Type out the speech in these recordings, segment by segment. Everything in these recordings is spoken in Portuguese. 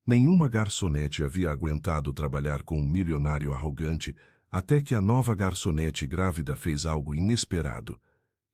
Nenhuma garçonete havia aguentado trabalhar com um milionário arrogante, até que a nova garçonete grávida fez algo inesperado.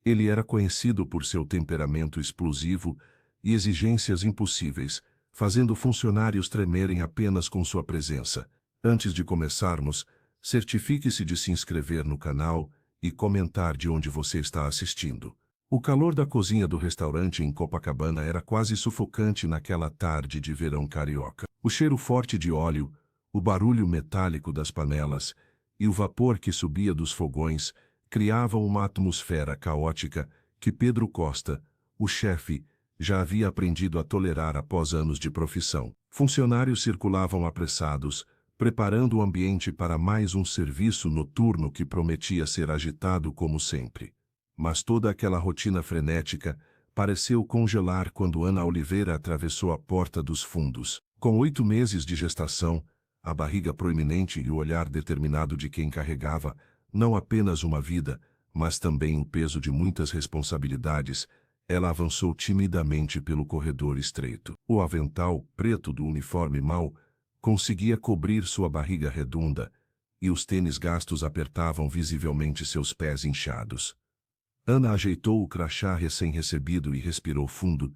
Ele era conhecido por seu temperamento explosivo e exigências impossíveis, fazendo funcionários tremerem apenas com sua presença. Antes de começarmos, certifique-se de se inscrever no canal e comentar de onde você está assistindo. O calor da cozinha do restaurante em Copacabana era quase sufocante naquela tarde de verão carioca. O cheiro forte de óleo, o barulho metálico das panelas e o vapor que subia dos fogões criavam uma atmosfera caótica que Pedro Costa, o chefe, já havia aprendido a tolerar após anos de profissão. Funcionários circulavam apressados, preparando o ambiente para mais um serviço noturno que prometia ser agitado como sempre. Mas toda aquela rotina frenética pareceu congelar quando Ana Oliveira atravessou a porta dos fundos. Com 8 meses de gestação, a barriga proeminente e o olhar determinado de quem carregava não apenas uma vida, mas também o peso de muitas responsabilidades, ela avançou timidamente pelo corredor estreito. O avental preto do uniforme mal conseguia cobrir sua barriga redonda, e os tênis gastos apertavam visivelmente seus pés inchados. Ana ajeitou o crachá recém-recebido e respirou fundo,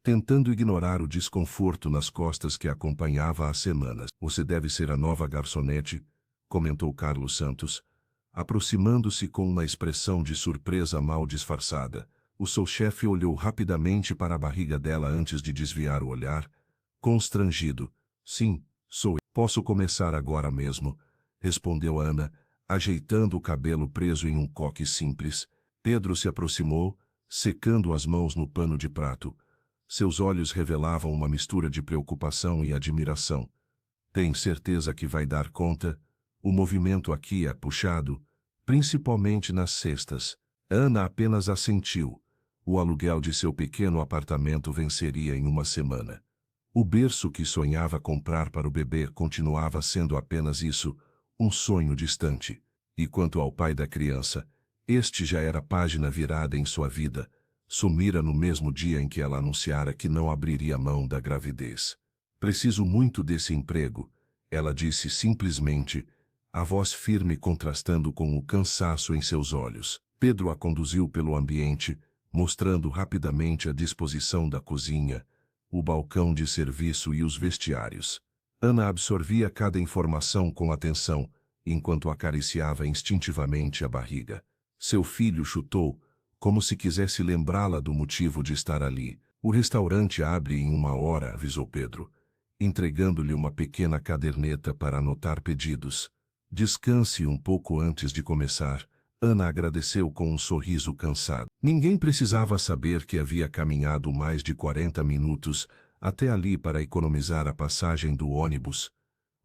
tentando ignorar o desconforto nas costas que acompanhava há semanas. Você deve ser a nova garçonete, comentou Carlos Santos, aproximando-se com uma expressão de surpresa mal disfarçada. O seu chefe olhou rapidamente para a barriga dela antes de desviar o olhar, constrangido. Sim, sou eu. Posso começar agora mesmo, respondeu Ana, ajeitando o cabelo preso em um coque simples. Pedro se aproximou, secando as mãos no pano de prato. Seus olhos revelavam uma mistura de preocupação e admiração. Tem certeza que vai dar conta? O movimento aqui é puxado, principalmente nas sextas. Ana apenas assentiu. O aluguel de seu pequeno apartamento venceria em uma semana. O berço que sonhava comprar para o bebê continuava sendo apenas isso, um sonho distante. E quanto ao pai da criança, este já era página virada em sua vida. Sumira no mesmo dia em que ela anunciara que não abriria mão da gravidez. Preciso muito desse emprego, ela disse simplesmente, a voz firme contrastando com o cansaço em seus olhos. Pedro a conduziu pelo ambiente, mostrando rapidamente a disposição da cozinha, o balcão de serviço e os vestiários. Ana absorvia cada informação com atenção, enquanto acariciava instintivamente a barriga. Seu filho chutou, como se quisesse lembrá-la do motivo de estar ali. O restaurante abre em 1 hora, avisou Pedro, entregando-lhe uma pequena caderneta para anotar pedidos. Descanse um pouco antes de começar. Ana agradeceu com um sorriso cansado. Ninguém precisava saber que havia caminhado mais de 40 minutos até ali para economizar a passagem do ônibus,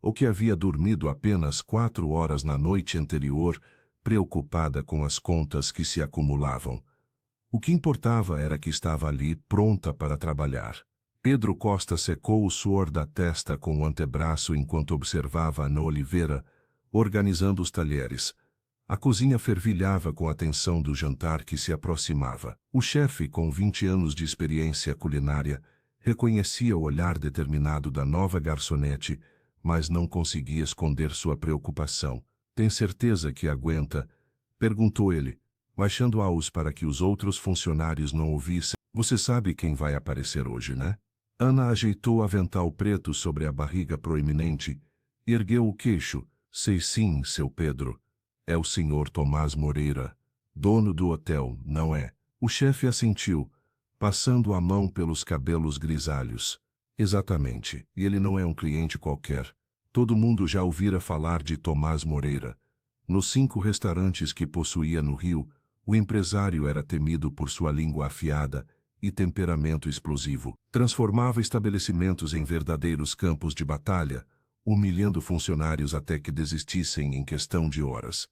ou que havia dormido apenas 4 horas na noite anterior, preocupada com as contas que se acumulavam. O que importava era que estava ali, pronta para trabalhar. Pedro Costa secou o suor da testa com o antebraço enquanto observava Ana Oliveira, organizando os talheres. A cozinha fervilhava com a tensão do jantar que se aproximava. O chefe, com 20 anos de experiência culinária, reconhecia o olhar determinado da nova garçonete, mas não conseguia esconder sua preocupação. Tem certeza que aguenta? Perguntou ele, baixando a voz para que os outros funcionários não ouvissem. Você sabe quem vai aparecer hoje, né? Ana ajeitou o avental preto sobre a barriga proeminente e ergueu o queixo. Sei sim, seu Pedro. É o senhor Tomás Moreira, dono do hotel, não é? O chefe assentiu, passando a mão pelos cabelos grisalhos. Exatamente, e ele não é um cliente qualquer. Todo mundo já ouvira falar de Tomás Moreira. Nos 5 restaurantes que possuía no Rio, o empresário era temido por sua língua afiada e temperamento explosivo. Transformava estabelecimentos em verdadeiros campos de batalha, humilhando funcionários até que desistissem em questão de horas.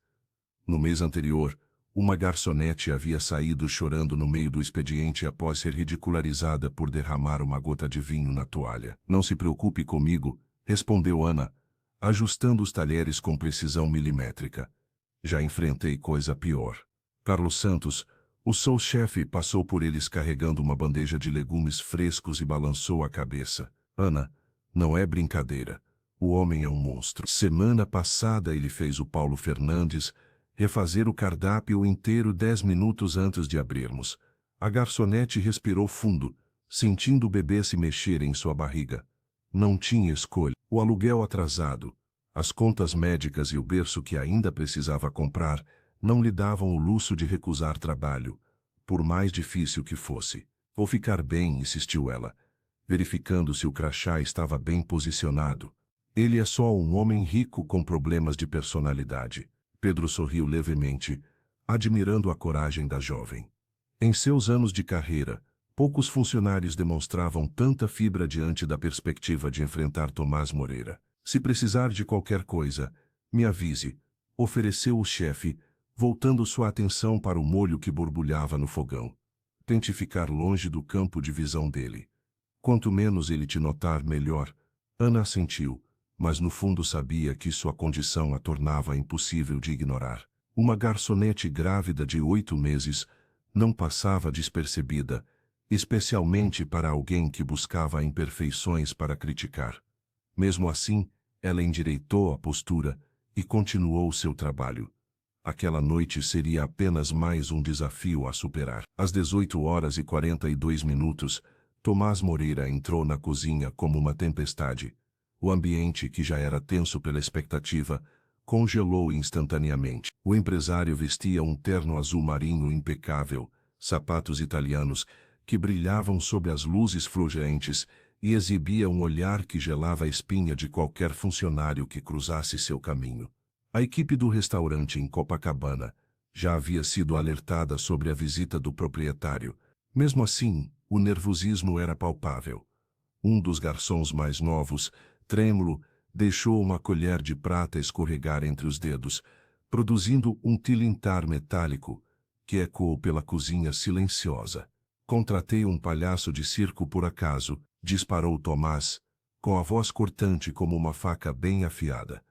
No mês anterior, uma garçonete havia saído chorando no meio do expediente após ser ridicularizada por derramar uma gota de vinho na toalha. Não se preocupe comigo, respondeu Ana, ajustando os talheres com precisão milimétrica. Já enfrentei coisa pior. Carlos Santos, o sous-chefe, passou por eles carregando uma bandeja de legumes frescos e balançou a cabeça. Ana, Não é brincadeira. O homem é um monstro. Semana passada ele fez o Paulo Fernandes refazer o cardápio inteiro 10 minutos antes de abrirmos. A garçonete respirou fundo, sentindo o bebê se mexer em sua barriga. Não tinha escolha. O aluguel atrasado, as contas médicas e o berço que ainda precisava comprar não lhe davam o luxo de recusar trabalho, por mais difícil que fosse. Vou ficar bem, insistiu ela, verificando se o crachá estava bem posicionado. Ele é só um homem rico com problemas de personalidade. Pedro sorriu levemente, admirando a coragem da jovem. Em seus anos de carreira, poucos funcionários demonstravam tanta fibra diante da perspectiva de enfrentar Tomás Moreira. Se precisar de qualquer coisa, me avise, ofereceu o chefe, voltando sua atenção para o molho que borbulhava no fogão. Tente ficar longe do campo de visão dele. Quanto menos ele te notar, melhor. Ana assentiu, mas no fundo sabia que sua condição a tornava impossível de ignorar. Uma garçonete grávida de 8 meses não passava despercebida, especialmente para alguém que buscava imperfeições para criticar. Mesmo assim, ela endireitou a postura e continuou seu trabalho. Aquela noite seria apenas mais um desafio a superar. Às 18h42, Tomás Moreira entrou na cozinha como uma tempestade. O ambiente, que já era tenso pela expectativa, congelou instantaneamente. O empresário vestia um terno azul marinho impecável, sapatos italianos que brilhavam sob as luzes fluorescentes e exibia um olhar que gelava a espinha de qualquer funcionário que cruzasse seu caminho. A equipe do restaurante em Copacabana já havia sido alertada sobre a visita do proprietário. Mesmo assim, o nervosismo era palpável. Um dos garçons mais novos, trêmulo, deixou uma colher de prata escorregar entre os dedos, produzindo um tilintar metálico que ecoou pela cozinha silenciosa. Contratei um palhaço de circo por acaso, disparou Tomás, com a voz cortante como uma faca bem afiada.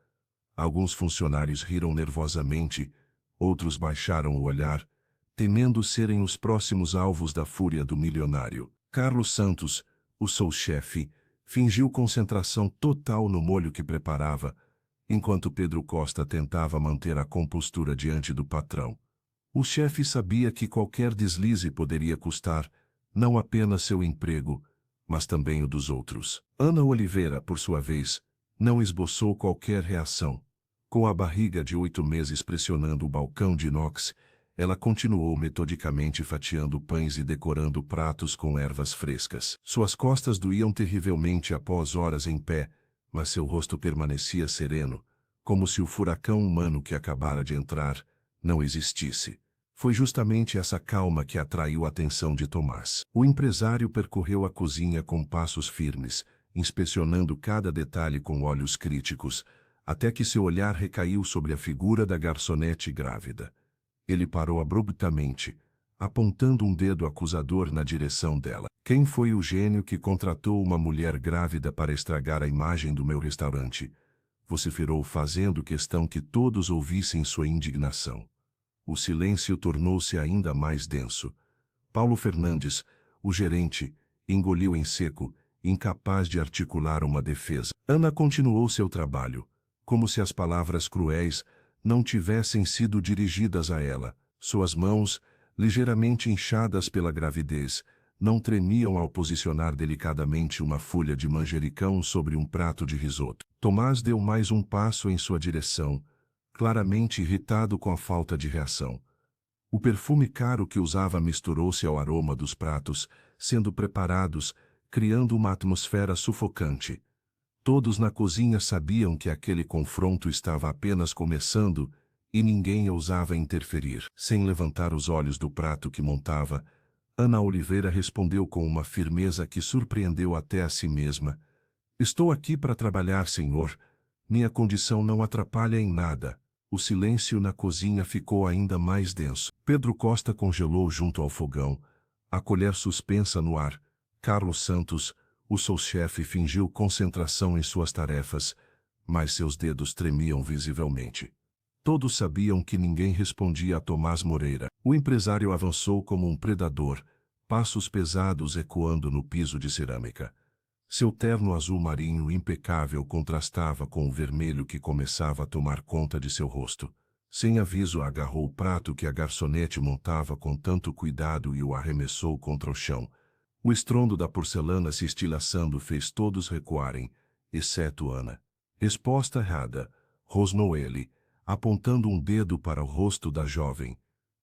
Alguns funcionários riram nervosamente, outros baixaram o olhar, temendo serem os próximos alvos da fúria do milionário. Carlos Santos, o sous-chefe, fingiu concentração total no molho que preparava, enquanto Pedro Costa tentava manter a compostura diante do patrão. O chefe sabia que qualquer deslize poderia custar, não apenas seu emprego, mas também o dos outros. Ana Oliveira, por sua vez, não esboçou qualquer reação. Com a barriga de 8 meses pressionando o balcão de inox, ela continuou metodicamente fatiando pães e decorando pratos com ervas frescas. Suas costas doíam terrivelmente após horas em pé, mas seu rosto permanecia sereno, como se o furacão humano que acabara de entrar não existisse. Foi justamente essa calma que atraiu a atenção de Tomás. O empresário percorreu a cozinha com passos firmes, inspecionando cada detalhe com olhos críticos, até que seu olhar recaiu sobre a figura da garçonete grávida. Ele parou abruptamente, apontando um dedo acusador na direção dela. Quem foi o gênio que contratou uma mulher grávida para estragar a imagem do meu restaurante? Vociferou, fazendo questão que todos ouvissem sua indignação. O silêncio tornou-se ainda mais denso. Paulo Fernandes, o gerente, engoliu em seco, incapaz de articular uma defesa. Ana continuou seu trabalho, como se as palavras cruéis não tivessem sido dirigidas a ela. Suas mãos, ligeiramente inchadas pela gravidez, não tremiam ao posicionar delicadamente uma folha de manjericão sobre um prato de risoto. Tomás deu mais um passo em sua direção, claramente irritado com a falta de reação. O perfume caro que usava misturou-se ao aroma dos pratos, sendo preparados, criando uma atmosfera sufocante. Todos na cozinha sabiam que aquele confronto estava apenas começando e ninguém ousava interferir. Sem levantar os olhos do prato que montava, Ana Oliveira respondeu com uma firmeza que surpreendeu até a si mesma. Estou aqui para trabalhar, senhor. Minha condição não atrapalha em nada. O silêncio na cozinha ficou ainda mais denso. Pedro Costa congelou junto ao fogão, a colher suspensa no ar. Carlos Santos, o sous-chefe, fingiu concentração em suas tarefas, mas seus dedos tremiam visivelmente. Todos sabiam que ninguém respondia a Tomás Moreira. O empresário avançou como um predador, passos pesados ecoando no piso de cerâmica. Seu terno azul marinho impecável contrastava com o vermelho que começava a tomar conta de seu rosto. Sem aviso, agarrou o prato que a garçonete montava com tanto cuidado e o arremessou contra o chão. O estrondo da porcelana se estilhaçando fez todos recuarem, exceto Ana. Resposta errada, rosnou ele, apontando um dedo para o rosto da jovem.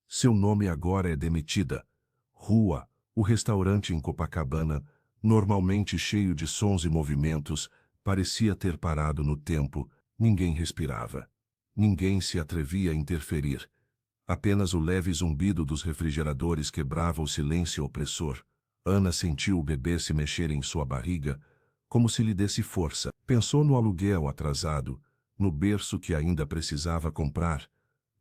Seu nome agora é demitida. Rua, o restaurante em Copacabana, normalmente cheio de sons e movimentos, parecia ter parado no tempo, ninguém respirava. Ninguém se atrevia a interferir. Apenas o leve zumbido dos refrigeradores quebrava o silêncio opressor. Ana sentiu o bebê se mexer em sua barriga, como se lhe desse força. Pensou no aluguel atrasado, no berço que ainda precisava comprar,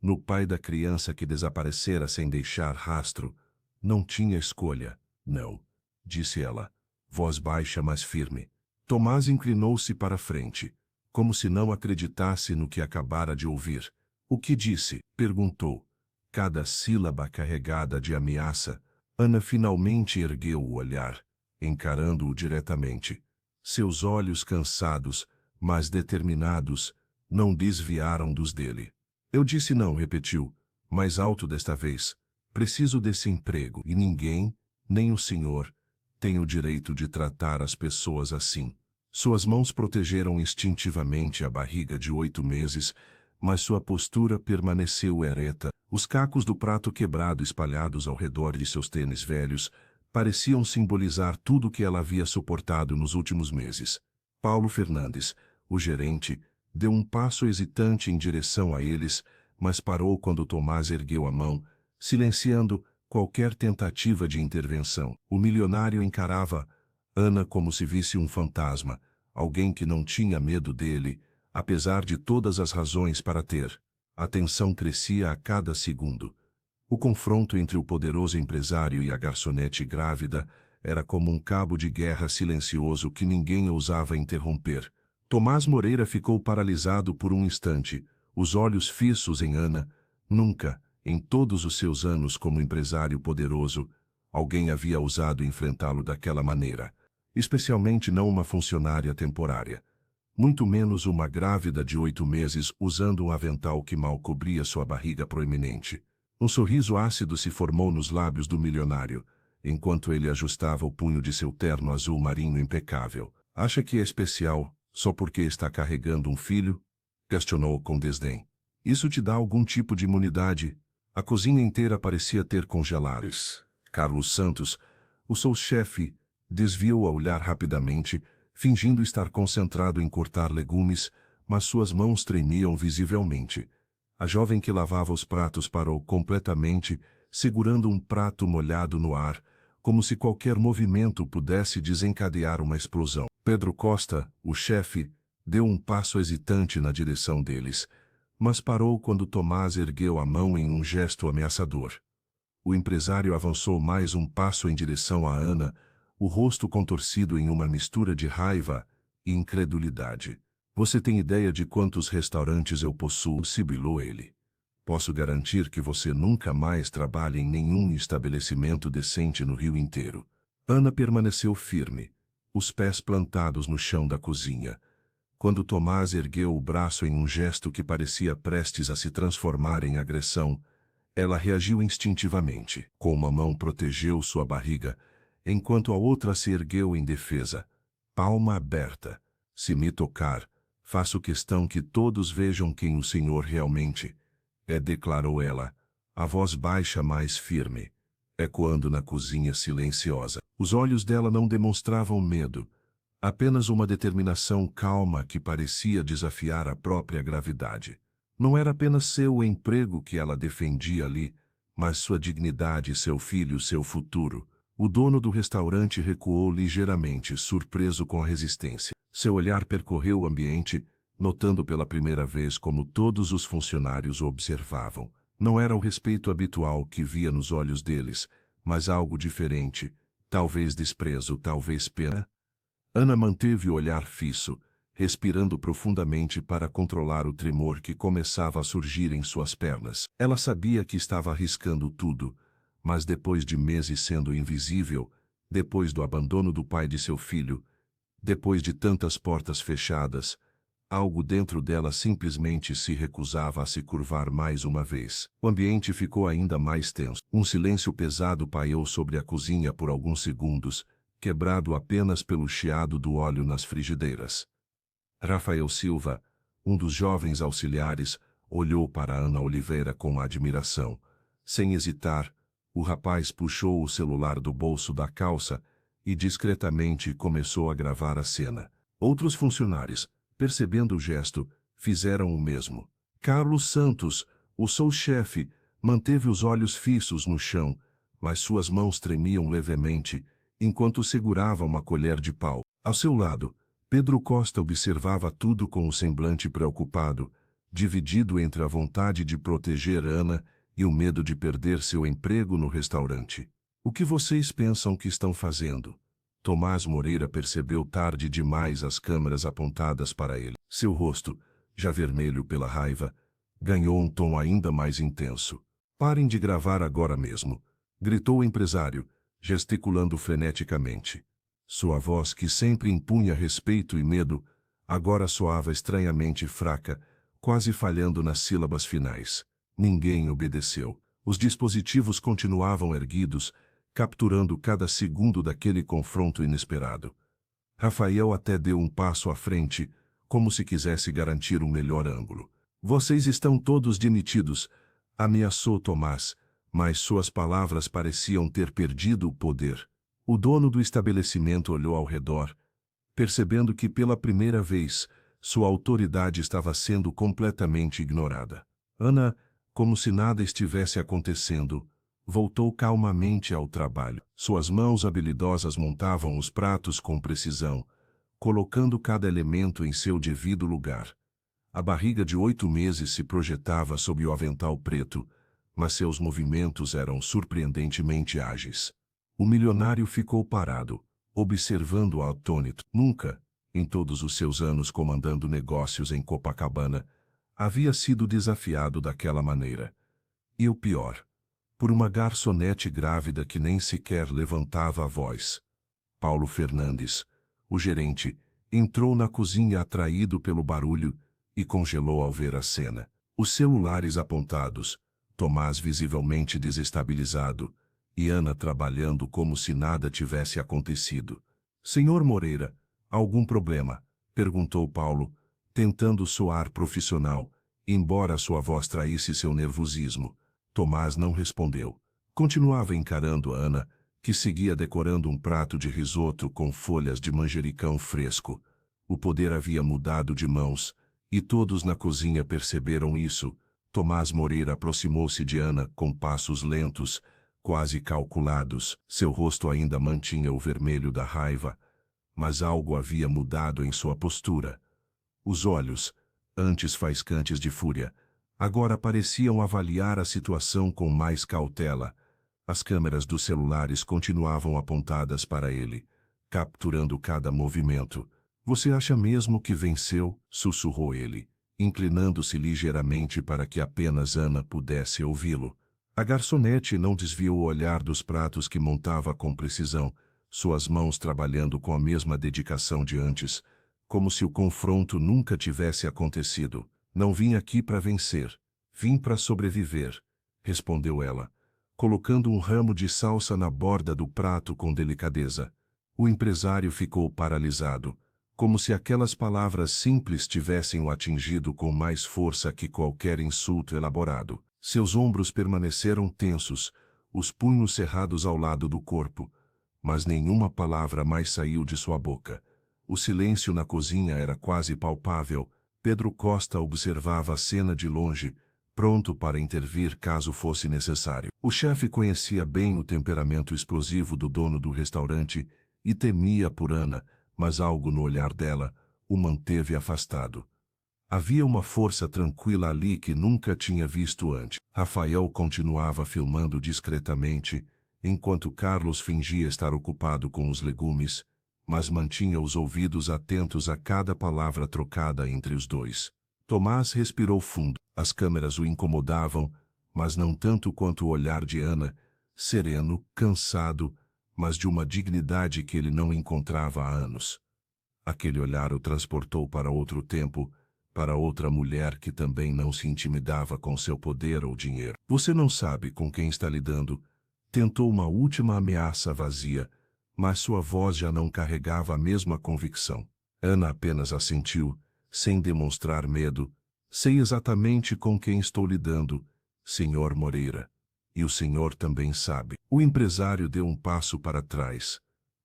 no pai da criança que desaparecera sem deixar rastro. Não tinha escolha. Não, disse ela, voz baixa mas firme. Tomás inclinou-se para a frente, como se não acreditasse no que acabara de ouvir. O que disse? Perguntou. Cada sílaba carregada de ameaça. Ana finalmente ergueu o olhar, encarando-o diretamente. Seus olhos cansados, mas determinados, não desviaram dos dele. Eu disse não, repetiu, mais alto desta vez. Preciso desse emprego e ninguém, nem o senhor, tem o direito de tratar as pessoas assim. Suas mãos protegeram instintivamente a barriga de 8 meses, mas sua postura permaneceu ereta. Os cacos do prato quebrado espalhados ao redor de seus tênis velhos pareciam simbolizar tudo o que ela havia suportado nos últimos meses. Paulo Fernandes, o gerente, deu um passo hesitante em direção a eles, mas parou quando Tomás ergueu a mão, silenciando qualquer tentativa de intervenção. O milionário encarava Ana como se visse um fantasma, alguém que não tinha medo dele, apesar de todas as razões para ter. A tensão crescia a cada segundo. O confronto entre o poderoso empresário e a garçonete grávida era como um cabo de guerra silencioso que ninguém ousava interromper. Tomás Moreira ficou paralisado por um instante, os olhos fixos em Ana. Nunca, em todos os seus anos como empresário poderoso, alguém havia ousado enfrentá-lo daquela maneira. Especialmente não uma funcionária temporária. Muito menos uma grávida de 8 meses usando um avental que mal cobria sua barriga proeminente. Um sorriso ácido se formou nos lábios do milionário, enquanto ele ajustava o punho de seu terno azul marinho impecável. Acha que é especial, só porque está carregando um filho? Questionou com desdém. Isso te dá algum tipo de imunidade? A cozinha inteira parecia ter congelado. Carlos Santos, o seu chefe, desviou a olhar rapidamente, fingindo estar concentrado em cortar legumes, mas suas mãos tremiam visivelmente. A jovem que lavava os pratos parou completamente, segurando um prato molhado no ar, como se qualquer movimento pudesse desencadear uma explosão. Pedro Costa, o chefe, deu um passo hesitante na direção deles, mas parou quando Tomás ergueu a mão em um gesto ameaçador. O empresário avançou mais um passo em direção a Ana, o rosto contorcido em uma mistura de raiva e incredulidade. Você tem ideia de quantos restaurantes eu possuo? Sibilou ele. Posso garantir que você nunca mais trabalhe em nenhum estabelecimento decente no Rio inteiro. Ana permaneceu firme, os pés plantados no chão da cozinha. Quando Tomás ergueu o braço em um gesto que parecia prestes a se transformar em agressão, ela reagiu instintivamente. Com uma mão protegeu sua barriga, enquanto a outra se ergueu em defesa, palma aberta. Se me tocar, faço questão que todos vejam quem o senhor realmente é, declarou ela, a voz baixa mais firme, ecoando na cozinha silenciosa. Os olhos dela não demonstravam medo, apenas uma determinação calma que parecia desafiar a própria gravidade. Não era apenas seu emprego que ela defendia ali, mas sua dignidade, seu filho, seu futuro. O dono do restaurante recuou ligeiramente, surpreso com a resistência. Seu olhar percorreu o ambiente, notando pela primeira vez como todos os funcionários o observavam. Não era o respeito habitual que via nos olhos deles, mas algo diferente, talvez desprezo, talvez pena. Ana manteve o olhar fixo, respirando profundamente para controlar o tremor que começava a surgir em suas pernas. Ela sabia que estava arriscando tudo, mas depois de meses sendo invisível, depois do abandono do pai de seu filho, Depois de tantas portas fechadas, algo dentro dela simplesmente se recusava a se curvar mais uma vez. O ambiente ficou ainda mais tenso. Um silêncio pesado pairou sobre a cozinha por alguns segundos, quebrado apenas pelo chiado do óleo nas frigideiras. Rafael Silva, um dos jovens auxiliares, olhou para Ana Oliveira com admiração. Sem hesitar, o rapaz puxou o celular do bolso da calça e discretamente começou a gravar a cena. Outros funcionários, percebendo o gesto, fizeram o mesmo. Carlos Santos, o sous-chefe, manteve os olhos fixos no chão, mas suas mãos tremiam levemente, enquanto segurava uma colher de pau. Ao seu lado, Pedro Costa observava tudo com um semblante preocupado, dividido entre a vontade de proteger Ana e o medo de perder seu emprego no restaurante. O que vocês pensam que estão fazendo? Tomás Moreira percebeu tarde demais as câmeras apontadas para ele. Seu rosto, já vermelho pela raiva, ganhou um tom ainda mais intenso. Parem de gravar agora mesmo, gritou o empresário, gesticulando freneticamente. Sua voz, que sempre impunha respeito e medo, agora soava estranhamente fraca, quase falhando nas sílabas finais. Ninguém obedeceu. Os dispositivos continuavam erguidos, capturando cada segundo daquele confronto inesperado. Rafael até deu um passo à frente, como se quisesse garantir um melhor ângulo. Vocês estão todos demitidos, ameaçou Tomás, mas suas palavras pareciam ter perdido o poder. O dono do estabelecimento olhou ao redor, percebendo que pela primeira vez sua autoridade estava sendo completamente ignorada. Ana, como se nada estivesse acontecendo, voltou calmamente ao trabalho. Suas mãos habilidosas montavam os pratos com precisão, colocando cada elemento em seu devido lugar. A barriga de 8 meses se projetava sob o avental preto, mas seus movimentos eram surpreendentemente ágeis. O milionário ficou parado, observando-a atônito. Nunca, em todos os seus anos comandando negócios em Copacabana, havia sido desafiado daquela maneira. E o pior, por uma garçonete grávida que nem sequer levantava a voz. Paulo Fernandes, o gerente, entrou na cozinha atraído pelo barulho e congelou ao ver a cena. Os celulares apontados, Tomás visivelmente desestabilizado, e Ana trabalhando como se nada tivesse acontecido. Senhor Moreira, algum problema? Perguntou Paulo, tentando soar profissional, embora sua voz traísse seu nervosismo. Tomás não respondeu. Continuava encarando Ana, que seguia decorando um prato de risoto com folhas de manjericão fresco. O poder havia mudado de mãos, e todos na cozinha perceberam isso. Tomás Moreira aproximou-se de Ana com passos lentos, quase calculados. Seu rosto ainda mantinha o vermelho da raiva, mas algo havia mudado em sua postura. Os olhos, antes faiscantes de fúria, agora pareciam avaliar a situação com mais cautela. As câmeras dos celulares continuavam apontadas para ele, capturando cada movimento. Você acha mesmo que venceu? Sussurrou ele, inclinando-se ligeiramente para que apenas Ana pudesse ouvi-lo. A garçonete não desviou o olhar dos pratos que montava com precisão, suas mãos trabalhando com a mesma dedicação de antes, como se o confronto nunca tivesse acontecido. Não vim aqui para vencer, vim para sobreviver, respondeu ela, colocando um ramo de salsa na borda do prato com delicadeza. O empresário ficou paralisado, como se aquelas palavras simples tivessem o atingido com mais força que qualquer insulto elaborado. Seus ombros permaneceram tensos, os punhos cerrados ao lado do corpo, mas nenhuma palavra mais saiu de sua boca. O silêncio na cozinha era quase palpável. Pedro Costa observava a cena de longe, pronto para intervir caso fosse necessário. O chefe conhecia bem o temperamento explosivo do dono do restaurante e temia por Ana, mas algo no olhar dela o manteve afastado. Havia uma força tranquila ali que nunca tinha visto antes. Rafael continuava filmando discretamente, enquanto Carlos fingia estar ocupado com os legumes, mas mantinha os ouvidos atentos a cada palavra trocada entre os dois. Tomás respirou fundo. As câmeras o incomodavam, mas não tanto quanto o olhar de Ana, sereno, cansado, mas de uma dignidade que ele não encontrava há anos. Aquele olhar o transportou para outro tempo, para outra mulher que também não se intimidava com seu poder ou dinheiro. Você não sabe com quem está lidando. Tentou uma última ameaça vazia, mas sua voz já não carregava a mesma convicção. Ana apenas assentiu, sem demonstrar medo. Sei exatamente com quem estou lidando, Sr. Moreira. E o senhor também sabe. O empresário deu um passo para trás,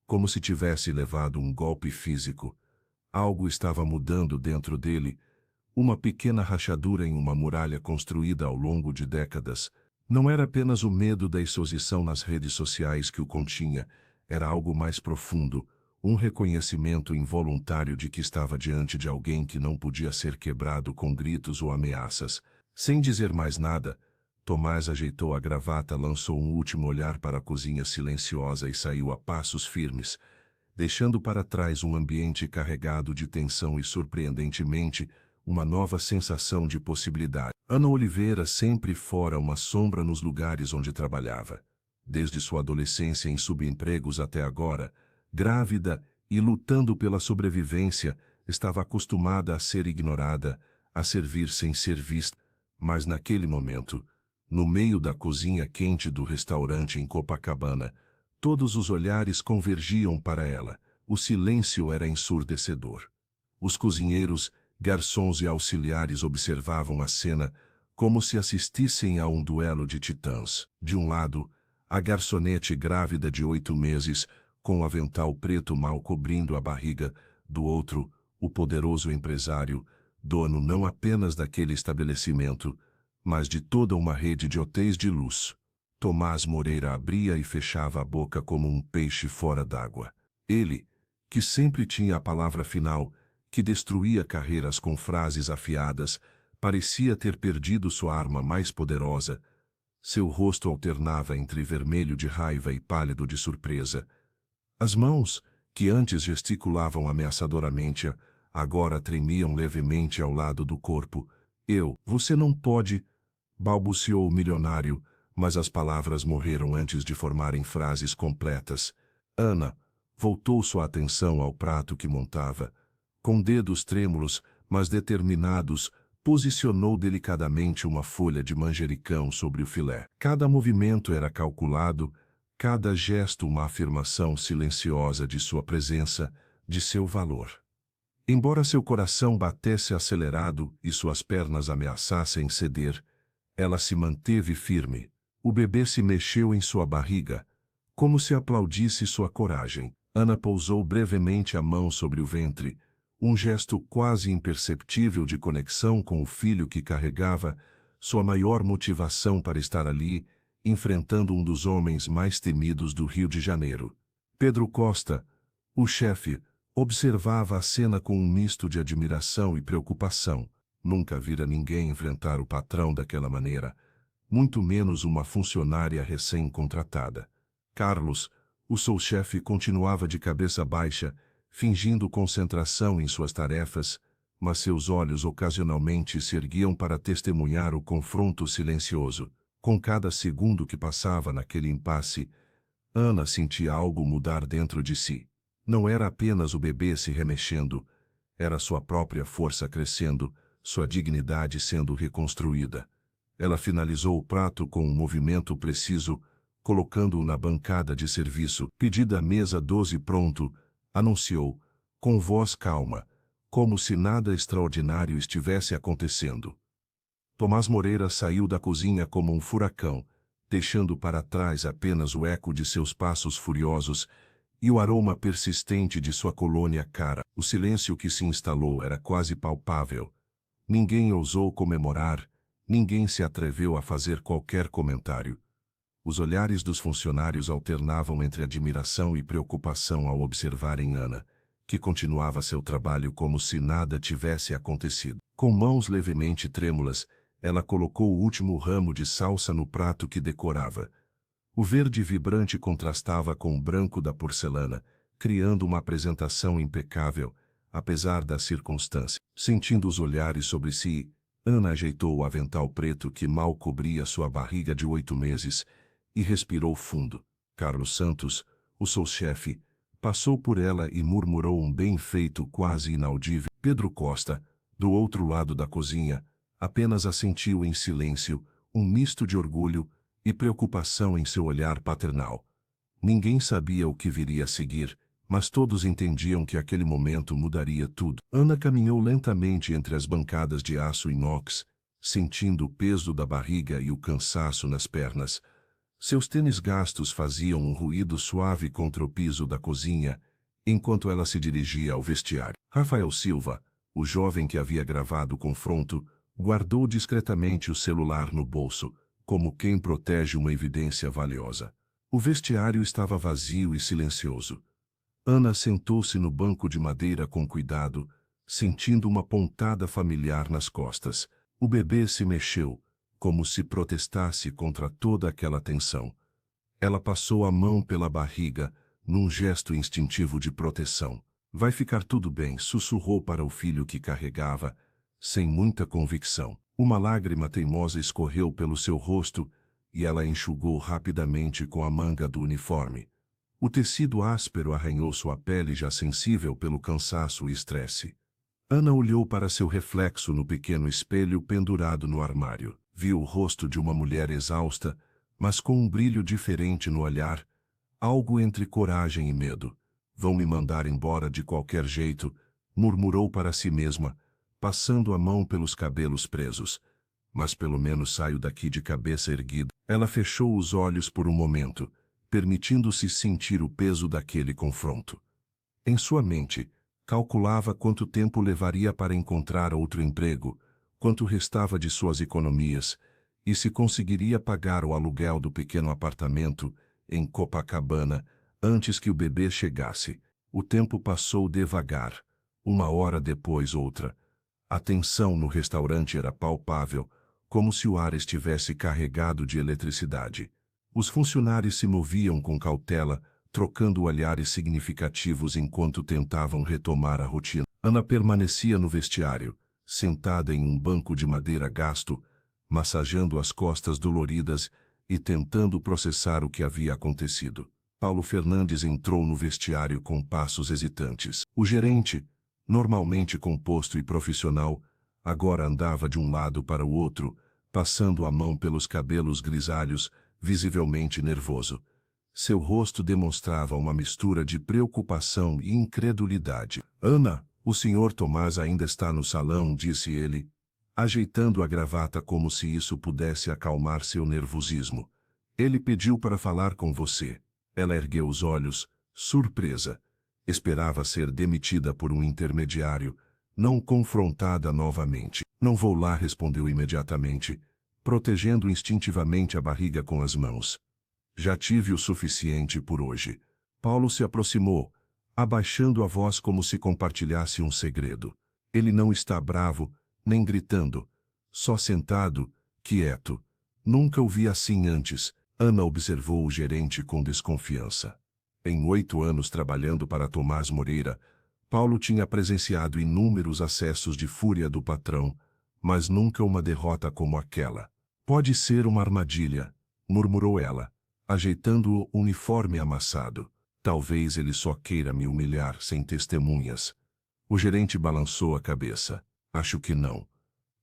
como se tivesse levado um golpe físico. Algo estava mudando dentro dele, uma pequena rachadura em uma muralha construída ao longo de décadas. Não era apenas o medo da exposição nas redes sociais que o continha, era algo mais profundo, um reconhecimento involuntário de que estava diante de alguém que não podia ser quebrado com gritos ou ameaças. Sem dizer mais nada, Tomás ajeitou a gravata, lançou um último olhar para a cozinha silenciosa e saiu a passos firmes, deixando para trás um ambiente carregado de tensão e, surpreendentemente, uma nova sensação de possibilidade. Ana Oliveira sempre fora uma sombra nos lugares onde trabalhava. Desde sua adolescência em subempregos até agora, grávida e lutando pela sobrevivência, estava acostumada a ser ignorada, a servir sem ser vista. Mas naquele momento, no meio da cozinha quente do restaurante em Copacabana, todos os olhares convergiam para ela. O silêncio era ensurdecedor. Os cozinheiros, garçons e auxiliares observavam a cena como se assistissem a um duelo de titãs. De um lado, a garçonete grávida de 8 meses, com o avental preto mal cobrindo a barriga. Do outro, o poderoso empresário, dono não apenas daquele estabelecimento, mas de toda uma rede de hotéis de luxo. Tomás Moreira abria e fechava a boca como um peixe fora d'água. Ele, que sempre tinha a palavra final, que destruía carreiras com frases afiadas, parecia ter perdido sua arma mais poderosa. Seu rosto alternava entre vermelho de raiva e pálido de surpresa. As mãos, que antes gesticulavam ameaçadoramente, agora tremiam levemente ao lado do corpo. Você não pode, balbuciou o milionário, mas as palavras morreram antes de formarem frases completas. Ana voltou sua atenção ao prato que montava. Com dedos trêmulos, mas determinados, posicionou delicadamente uma folha de manjericão sobre o filé. Cada movimento era calculado, cada gesto uma afirmação silenciosa de sua presença, de seu valor. Embora seu coração batesse acelerado e suas pernas ameaçassem ceder, ela se manteve firme. O bebê se mexeu em sua barriga, como se aplaudisse sua coragem. Ana pousou brevemente a mão sobre o ventre, um gesto quase imperceptível de conexão com o filho que carregava, sua maior motivação para estar ali, enfrentando um dos homens mais temidos do Rio de Janeiro. Pedro Costa, o chefe, observava a cena com um misto de admiração e preocupação. Nunca vira ninguém enfrentar o patrão daquela maneira, muito menos uma funcionária recém-contratada. Carlos, o sous-chefe, continuava de cabeça baixa, fingindo concentração em suas tarefas, mas seus olhos ocasionalmente se erguiam para testemunhar o confronto silencioso. Com cada segundo que passava naquele impasse, Ana sentia algo mudar dentro de si. Não era apenas o bebê se remexendo, era sua própria força crescendo, sua dignidade sendo reconstruída. Ela finalizou o prato com um movimento preciso, colocando-o na bancada de serviço. Pedido à mesa 12 pronto, anunciou, com voz calma, como se nada extraordinário estivesse acontecendo. Tomás Moreira saiu da cozinha como um furacão, deixando para trás apenas o eco de seus passos furiosos e o aroma persistente de sua colônia cara. O silêncio que se instalou era quase palpável. Ninguém ousou comemorar, ninguém se atreveu a fazer qualquer comentário. Os olhares dos funcionários alternavam entre admiração e preocupação ao observarem Ana, que continuava seu trabalho como se nada tivesse acontecido. Com mãos levemente trêmulas, ela colocou o último ramo de salsa no prato que decorava. O verde vibrante contrastava com o branco da porcelana, criando uma apresentação impecável, apesar das circunstâncias. Sentindo os olhares sobre si, Ana ajeitou o avental preto que mal cobria sua barriga de 8 meses e respirou fundo. Carlos Santos, o sous-chefe, Passou por ela e murmurou um bem feito quase inaudível. Pedro Costa, do outro lado da cozinha, apenas assentiu em silêncio, um misto de orgulho e preocupação em seu olhar paternal. Ninguém sabia o que viria a seguir, mas todos entendiam que aquele momento mudaria tudo. Ana caminhou lentamente entre as bancadas de aço inox, sentindo o peso da barriga e o cansaço nas pernas. Seus tênis gastos faziam um ruído suave contra o piso da cozinha, enquanto ela se dirigia ao vestiário. Rafael Silva, o jovem que havia gravado o confronto, guardou discretamente o celular no bolso, como quem protege uma evidência valiosa. O vestiário estava vazio e silencioso. Ana sentou-se no banco de madeira com cuidado, sentindo uma pontada familiar nas costas. O bebê se mexeu, como se protestasse contra toda aquela tensão. Ela passou a mão pela barriga, num gesto instintivo de proteção. Vai ficar tudo bem, sussurrou para o filho que carregava, sem muita convicção. Uma lágrima teimosa escorreu pelo seu rosto e ela enxugou rapidamente com a manga do uniforme. O tecido áspero arranhou sua pele já sensível pelo cansaço e estresse. Ana olhou para seu reflexo no pequeno espelho pendurado no armário. Viu o rosto de uma mulher exausta, mas com um brilho diferente no olhar, algo entre coragem e medo. Vão me mandar embora de qualquer jeito, murmurou para si mesma, passando a mão pelos cabelos presos. Mas pelo menos saio daqui de cabeça erguida. Ela fechou os olhos por um momento, permitindo-se sentir o peso daquele confronto. Em sua mente, calculava quanto tempo levaria para encontrar outro emprego, quanto restava de suas economias, e se conseguiria pagar o aluguel do pequeno apartamento em Copacabana antes que o bebê chegasse. O tempo passou devagar, uma hora depois outra. A tensão no restaurante era palpável, como se o ar estivesse carregado de eletricidade. Os funcionários se moviam com cautela, trocando olhares significativos enquanto tentavam retomar a rotina. Ana permanecia no vestiário, sentada em um banco de madeira gasto, massageando as costas doloridas e tentando processar o que havia acontecido. Paulo Fernandes entrou no vestiário com passos hesitantes. O gerente, normalmente composto e profissional, agora andava de um lado para o outro, passando a mão pelos cabelos grisalhos, visivelmente nervoso. Seu rosto demonstrava uma mistura de preocupação e incredulidade. Ana, o Sr. Tomás ainda está no salão, disse ele, ajeitando a gravata como se isso pudesse acalmar seu nervosismo. Ele pediu para falar com você. Ela ergueu os olhos, surpresa. Esperava ser demitida por um intermediário, não confrontada novamente. Não vou lá, respondeu imediatamente, protegendo instintivamente a barriga com as mãos. Já tive o suficiente por hoje. Paulo se aproximou, abaixando a voz como se compartilhasse um segredo. Ele não está bravo, nem gritando. Só sentado, quieto. Nunca o vi assim antes. Ana observou o gerente com desconfiança. Em 8 anos trabalhando para Tomás Moreira, Paulo tinha presenciado inúmeros acessos de fúria do patrão, mas nunca uma derrota como aquela. Pode ser uma armadilha, murmurou ela, ajeitando o uniforme amassado. Talvez ele só queira me humilhar sem testemunhas. O gerente balançou a cabeça. Acho que não.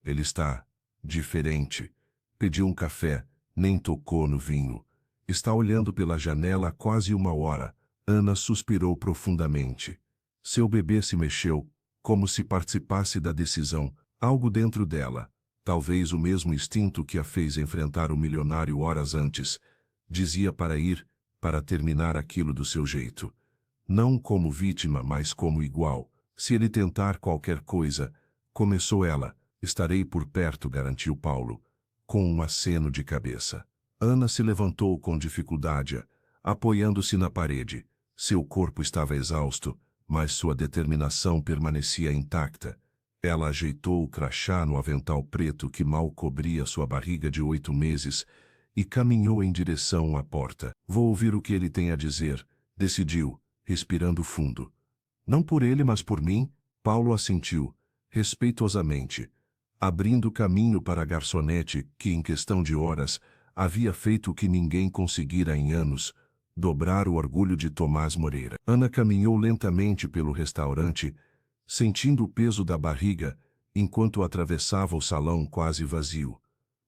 Ele está diferente. Pediu um café, nem tocou no vinho. Está olhando pela janela há quase 1 hora. Ana suspirou profundamente. Seu bebê se mexeu, como se participasse da decisão, algo dentro dela, talvez o mesmo instinto que a fez enfrentar o milionário horas antes, dizia para ir, para terminar aquilo do seu jeito. Não como vítima, mas como igual. Se ele tentar qualquer coisa, começou ela, estarei por perto, garantiu Paulo, com um aceno de cabeça. Ana se levantou com dificuldade, apoiando-se na parede. Seu corpo estava exausto, mas sua determinação permanecia intacta. Ela ajeitou o crachá no avental preto que mal cobria sua barriga de 8 meses e caminhou em direção à porta. Vou ouvir o que ele tem a dizer, decidiu, respirando fundo. Não por ele, mas por mim, Paulo assentiu, respeitosamente, abrindo caminho para a garçonete que, em questão de horas, havia feito o que ninguém conseguira em anos, Dobrar o orgulho de Tomás Moreira. Ana caminhou lentamente pelo restaurante, sentindo o peso da barriga, enquanto atravessava o salão quase vazio.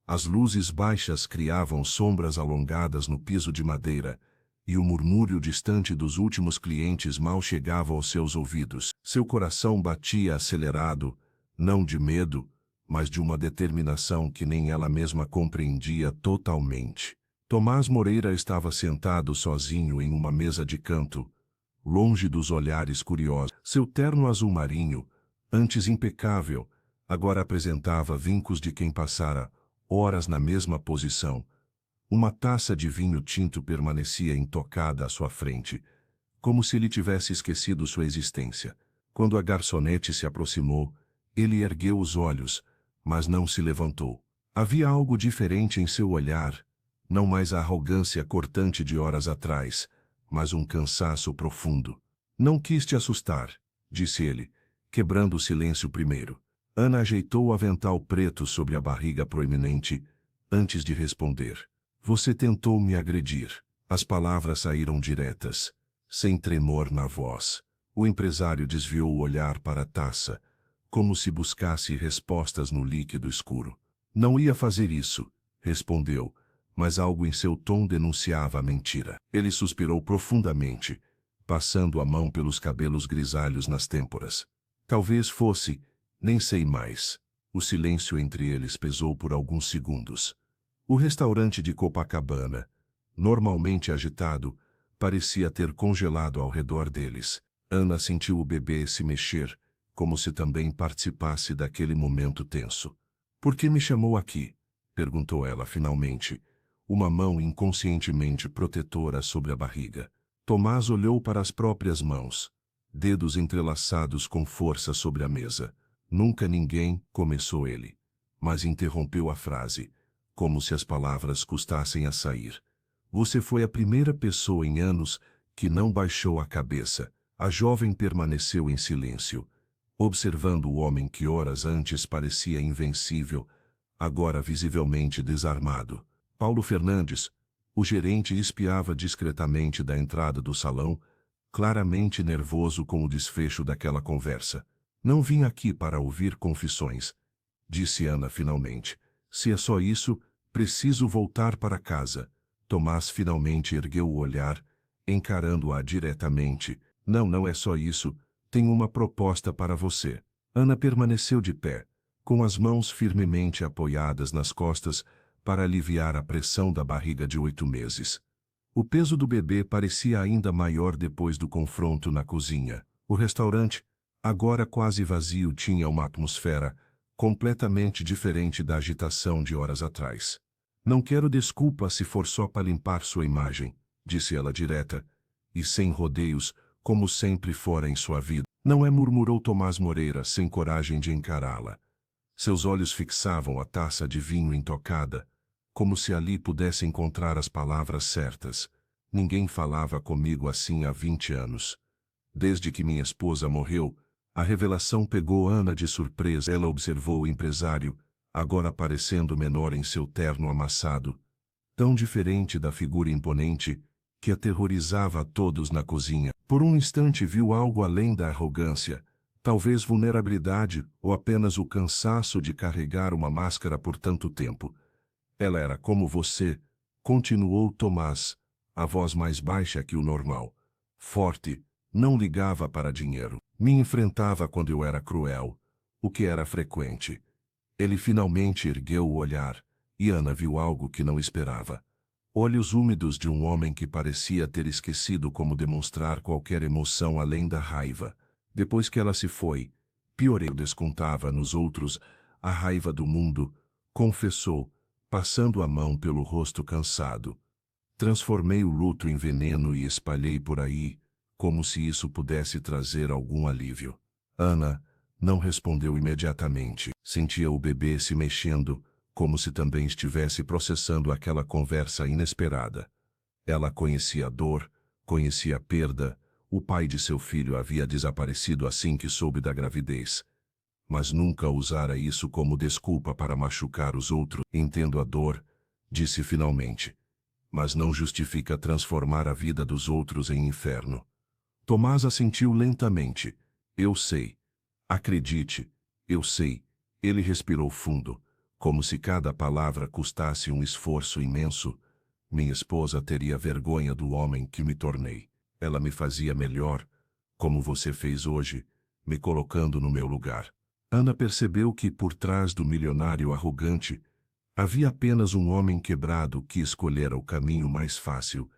As luzes baixas criavam sombras alongadas no piso de madeira, e o murmúrio distante dos últimos clientes mal chegava aos seus ouvidos. Seu coração batia acelerado, não de medo, mas de uma determinação que nem ela mesma compreendia totalmente. Tomás Moreira estava sentado sozinho em uma mesa de canto, longe dos olhares curiosos. Seu terno azul marinho, antes impecável, agora apresentava vincos de quem passara horas na mesma posição. Uma taça de vinho tinto permanecia intocada à sua frente, como se ele tivesse esquecido sua existência. Quando a garçonete se aproximou, ele ergueu os olhos, mas não se levantou. Havia algo diferente em seu olhar, não mais a arrogância cortante de horas atrás, mas um cansaço profundo. Não quis te assustar, disse ele, quebrando o silêncio primeiro. Ana ajeitou o avental preto sobre a barriga proeminente, antes de responder. Você tentou me agredir. As palavras saíram diretas, sem tremor na voz. O empresário desviou o olhar para a taça, como se buscasse respostas no líquido escuro. Não ia fazer isso, respondeu, mas algo em seu tom denunciava a mentira. Ele suspirou profundamente, passando a mão pelos cabelos grisalhos nas têmporas. Talvez fosse, nem sei mais. O silêncio entre eles pesou por alguns segundos. O restaurante de Copacabana, normalmente agitado, parecia ter congelado ao redor deles. Ana sentiu o bebê se mexer, como se também participasse daquele momento tenso. Por que me chamou aqui? Perguntou ela finalmente, uma mão inconscientemente protetora sobre a barriga. Tomás olhou para as próprias mãos, dedos entrelaçados com força sobre a mesa. Nunca ninguém, começou ele, mas interrompeu a frase, como se as palavras custassem a sair. Você foi a primeira pessoa em anos que não baixou a cabeça. A jovem permaneceu em silêncio, observando o homem que horas antes parecia invencível, agora visivelmente desarmado. Paulo Fernandes, o gerente, espiava discretamente da entrada do salão, claramente nervoso com o desfecho daquela conversa. Não vim aqui para ouvir confissões, disse Ana finalmente. Se é só isso, preciso voltar para casa. Tomás finalmente ergueu o olhar, encarando-a diretamente. Não é só isso, tenho uma proposta para você. Ana permaneceu de pé, com as mãos firmemente apoiadas nas costas, para aliviar a pressão da barriga de 8 meses. O peso do bebê parecia ainda maior depois do confronto na cozinha. O restaurante, agora quase vazio, tinha uma atmosfera completamente diferente da agitação de horas atrás. Não quero desculpa se for só para limpar sua imagem, disse ela direta, e sem rodeios, como sempre fora em sua vida. Não é, murmurou Tomás Moreira, sem coragem de encará-la. Seus olhos fixavam a taça de vinho intocada, como se ali pudesse encontrar as palavras certas. Ninguém falava comigo assim há 20 anos. Desde que minha esposa morreu, a revelação pegou Ana de surpresa. Ela observou o empresário, agora parecendo menor em seu terno amassado, tão diferente da figura imponente, que aterrorizava a todos na cozinha. Por um instante viu algo além da arrogância, talvez vulnerabilidade ou apenas o cansaço de carregar uma máscara por tanto tempo. Ela era como você, continuou Tomás, a voz mais baixa que o normal. Forte, não ligava para dinheiro. Me enfrentava quando eu era cruel, o que era frequente. Ele finalmente ergueu o olhar, e Ana viu algo que não esperava. Olhos úmidos de um homem que parecia ter esquecido como demonstrar qualquer emoção além da raiva. Depois que ela se foi, piorei. Descontava nos outros a raiva do mundo, confessou, passando a mão pelo rosto cansado. Transformei o luto em veneno e espalhei por aí, como se isso pudesse trazer algum alívio. Ana não respondeu imediatamente. Sentia o bebê se mexendo, como se também estivesse processando aquela conversa inesperada. Ela conhecia a dor, conhecia a perda. O pai de seu filho havia desaparecido assim que soube da gravidez. Mas nunca usara isso como desculpa para machucar os outros. Entendo a dor, disse finalmente. mas não justifica transformar a vida dos outros em inferno. Tomás assentiu lentamente. Eu sei. Acredite, eu sei. Ele respirou fundo, como se cada palavra custasse um esforço imenso. Minha esposa teria vergonha do homem que me tornei. Ela me fazia melhor, como você fez hoje, me colocando no meu lugar. Ana percebeu que por trás do milionário arrogante havia apenas um homem quebrado que escolhera o caminho mais fácil,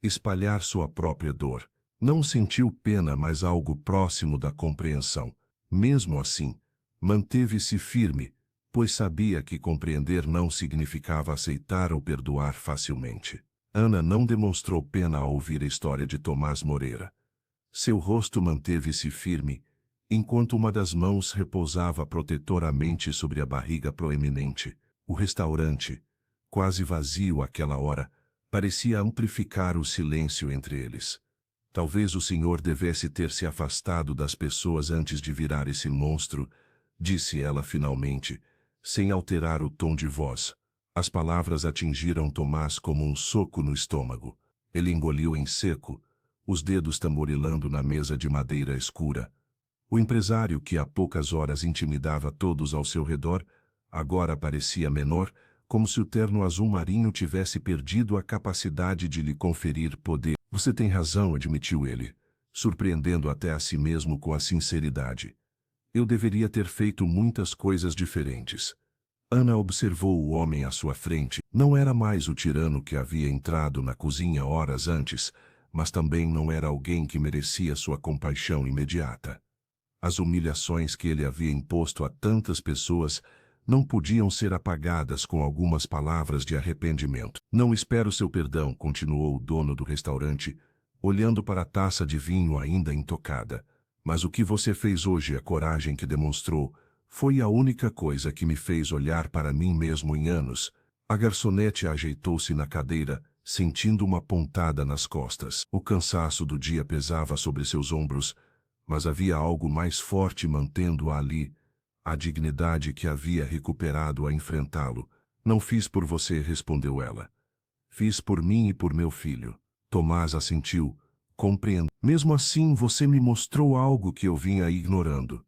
espalhar sua própria dor. Não sentiu pena, mas algo próximo da compreensão. Mesmo assim, manteve-se firme, pois sabia que compreender não significava aceitar ou perdoar facilmente. Ana não demonstrou pena ao ouvir a história de Tomás Moreira. Seu rosto manteve-se firme, enquanto uma das mãos repousava protetoramente sobre a barriga proeminente. O restaurante, quase vazio àquela hora, parecia amplificar o silêncio entre eles. Talvez o senhor devesse ter se afastado das pessoas antes de virar esse monstro, disse ela finalmente, sem alterar o tom de voz. As palavras atingiram Tomás como um soco no estômago. Ele engoliu em seco, os dedos tamborilando na mesa de madeira escura. O empresário que há poucas horas intimidava todos ao seu redor, agora parecia menor, como se o terno azul marinho tivesse perdido a capacidade de lhe conferir poder. Você tem razão, admitiu ele, surpreendendo até a si mesmo com a sinceridade. Eu deveria ter feito muitas coisas diferentes. Ana observou o homem à sua frente. Não era mais o tirano que havia entrado na cozinha horas antes, mas também não era alguém que merecia sua compaixão imediata. As humilhações que ele havia imposto a tantas pessoas não podiam ser apagadas com algumas palavras de arrependimento. Não espero seu perdão, continuou o dono do restaurante, olhando para a taça de vinho ainda intocada. Mas o que você fez hoje, a coragem que demonstrou, foi a única coisa que me fez olhar para mim mesmo em anos. A garçonete ajeitou-se na cadeira, sentindo uma pontada nas costas. O cansaço do dia pesava sobre seus ombros, mas havia algo mais forte mantendo-a ali, a dignidade que havia recuperado a enfrentá-lo. Não fiz por você, respondeu ela. Fiz por mim e por meu filho. Tomás assentiu, compreendo. Mesmo assim, você me mostrou algo que eu vinha ignorando.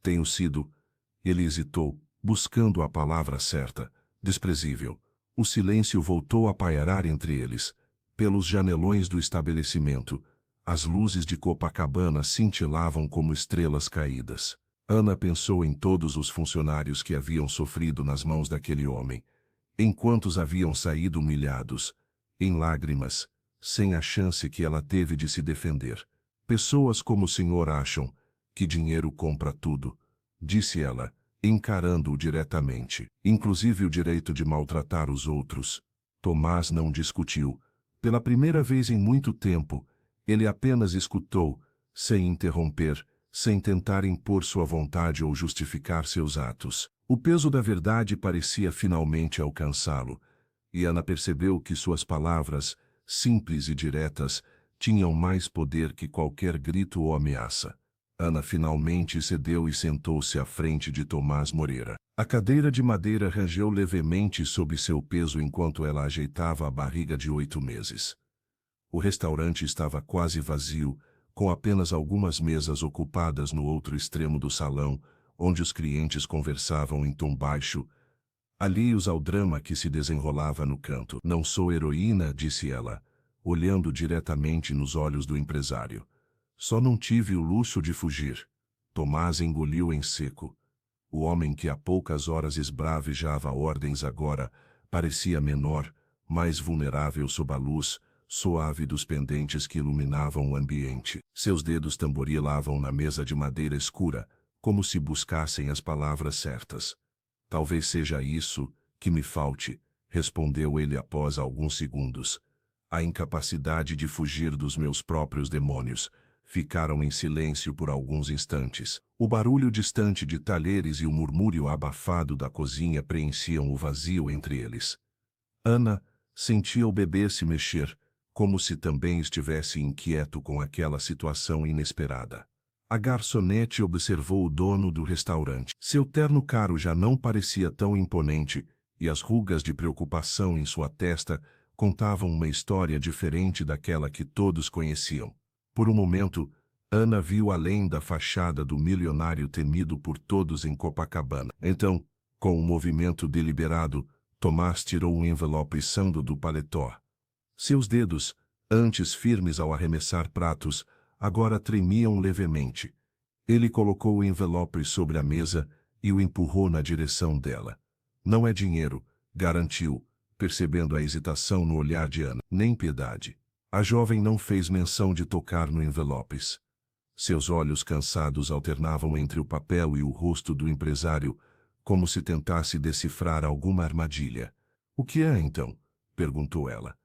Tenho sido... Ele hesitou, buscando a palavra certa. Desprezível. O silêncio voltou a pairar entre eles. Pelos janelões do estabelecimento, as luzes de Copacabana cintilavam como estrelas caídas. Ana pensou em todos os funcionários que haviam sofrido nas mãos daquele homem, em quantos haviam saído humilhados, em lágrimas, sem a chance que ela teve de se defender. Pessoas como o senhor acham que dinheiro compra tudo, disse ela, encarando-o diretamente, inclusive o direito de maltratar os outros. Tomás não discutiu. Pela primeira vez em muito tempo, ele apenas escutou, sem interromper, sem tentar impor sua vontade ou justificar seus atos. O peso da verdade parecia finalmente alcançá-lo, e Ana percebeu que suas palavras, simples e diretas, tinham mais poder que qualquer grito ou ameaça. Ana finalmente cedeu e sentou-se à frente de Tomás Moreira. A cadeira de madeira rangeu levemente sob seu peso enquanto ela ajeitava a barriga de 8 meses. O restaurante estava quase vazio, com apenas algumas mesas ocupadas no outro extremo do salão, onde os clientes conversavam em tom baixo, alheios ao drama que se desenrolava no canto. Não sou heroína, disse ela, olhando diretamente nos olhos do empresário. Só não tive o luxo de fugir. Tomás engoliu em seco. O homem que há poucas horas esbravejava ordens agora parecia menor, mais vulnerável sob a luz suave dos pendentes que iluminavam o ambiente. Seus dedos tamborilavam na mesa de madeira escura, como se buscassem as palavras certas. Talvez seja isso que me falte, respondeu ele após alguns segundos. A incapacidade de fugir dos meus próprios demônios. Ficaram em silêncio por alguns instantes. O barulho distante de talheres e o murmúrio abafado da cozinha preenchiam o vazio entre eles. Ana sentia o bebê se mexer, como se também estivesse inquieto com aquela situação inesperada. A garçonete observou o dono do restaurante. Seu terno caro já não parecia tão imponente, e as rugas de preocupação em sua testa contavam uma história diferente daquela que todos conheciam. Por um momento, Ana viu além da fachada do milionário temido por todos em Copacabana. Então, com um movimento deliberado, Tomás tirou um envelope santo do paletó. Seus dedos, antes firmes ao arremessar pratos, agora tremiam levemente. Ele colocou o envelope sobre a mesa e o empurrou na direção dela. Não é dinheiro, garantiu, percebendo a hesitação no olhar de Ana. Nem piedade. A jovem não fez menção de tocar no envelopes. Seus olhos cansados alternavam entre o papel e o rosto do empresário, como se tentasse decifrar alguma armadilha. O que é, então? Perguntou ela,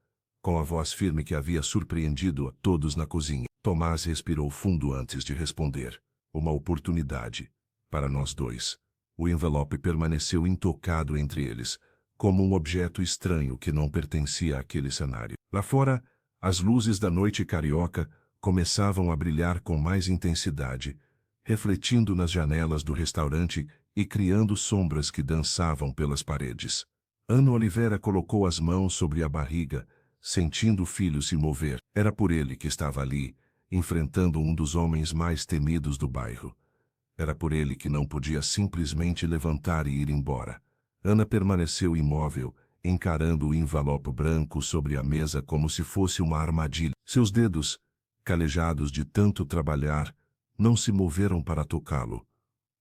com a voz firme que havia surpreendido a todos na cozinha. Tomás respirou fundo antes de responder. Uma oportunidade. Para nós dois. O envelope permaneceu intocado entre eles, como um objeto estranho que não pertencia àquele cenário. Lá fora, as luzes da noite carioca começavam a brilhar com mais intensidade, refletindo nas janelas do restaurante e criando sombras que dançavam pelas paredes. Ana Oliveira colocou as mãos sobre a barriga, sentindo o filho se mover. Era por ele que estava ali, enfrentando um dos homens mais temidos do bairro. Era por ele que não podia simplesmente levantar e ir embora. Ana permaneceu imóvel, encarando o envelope branco sobre a mesa como se fosse uma armadilha. Seus dedos, calejados de tanto trabalhar, não se moveram para tocá-lo.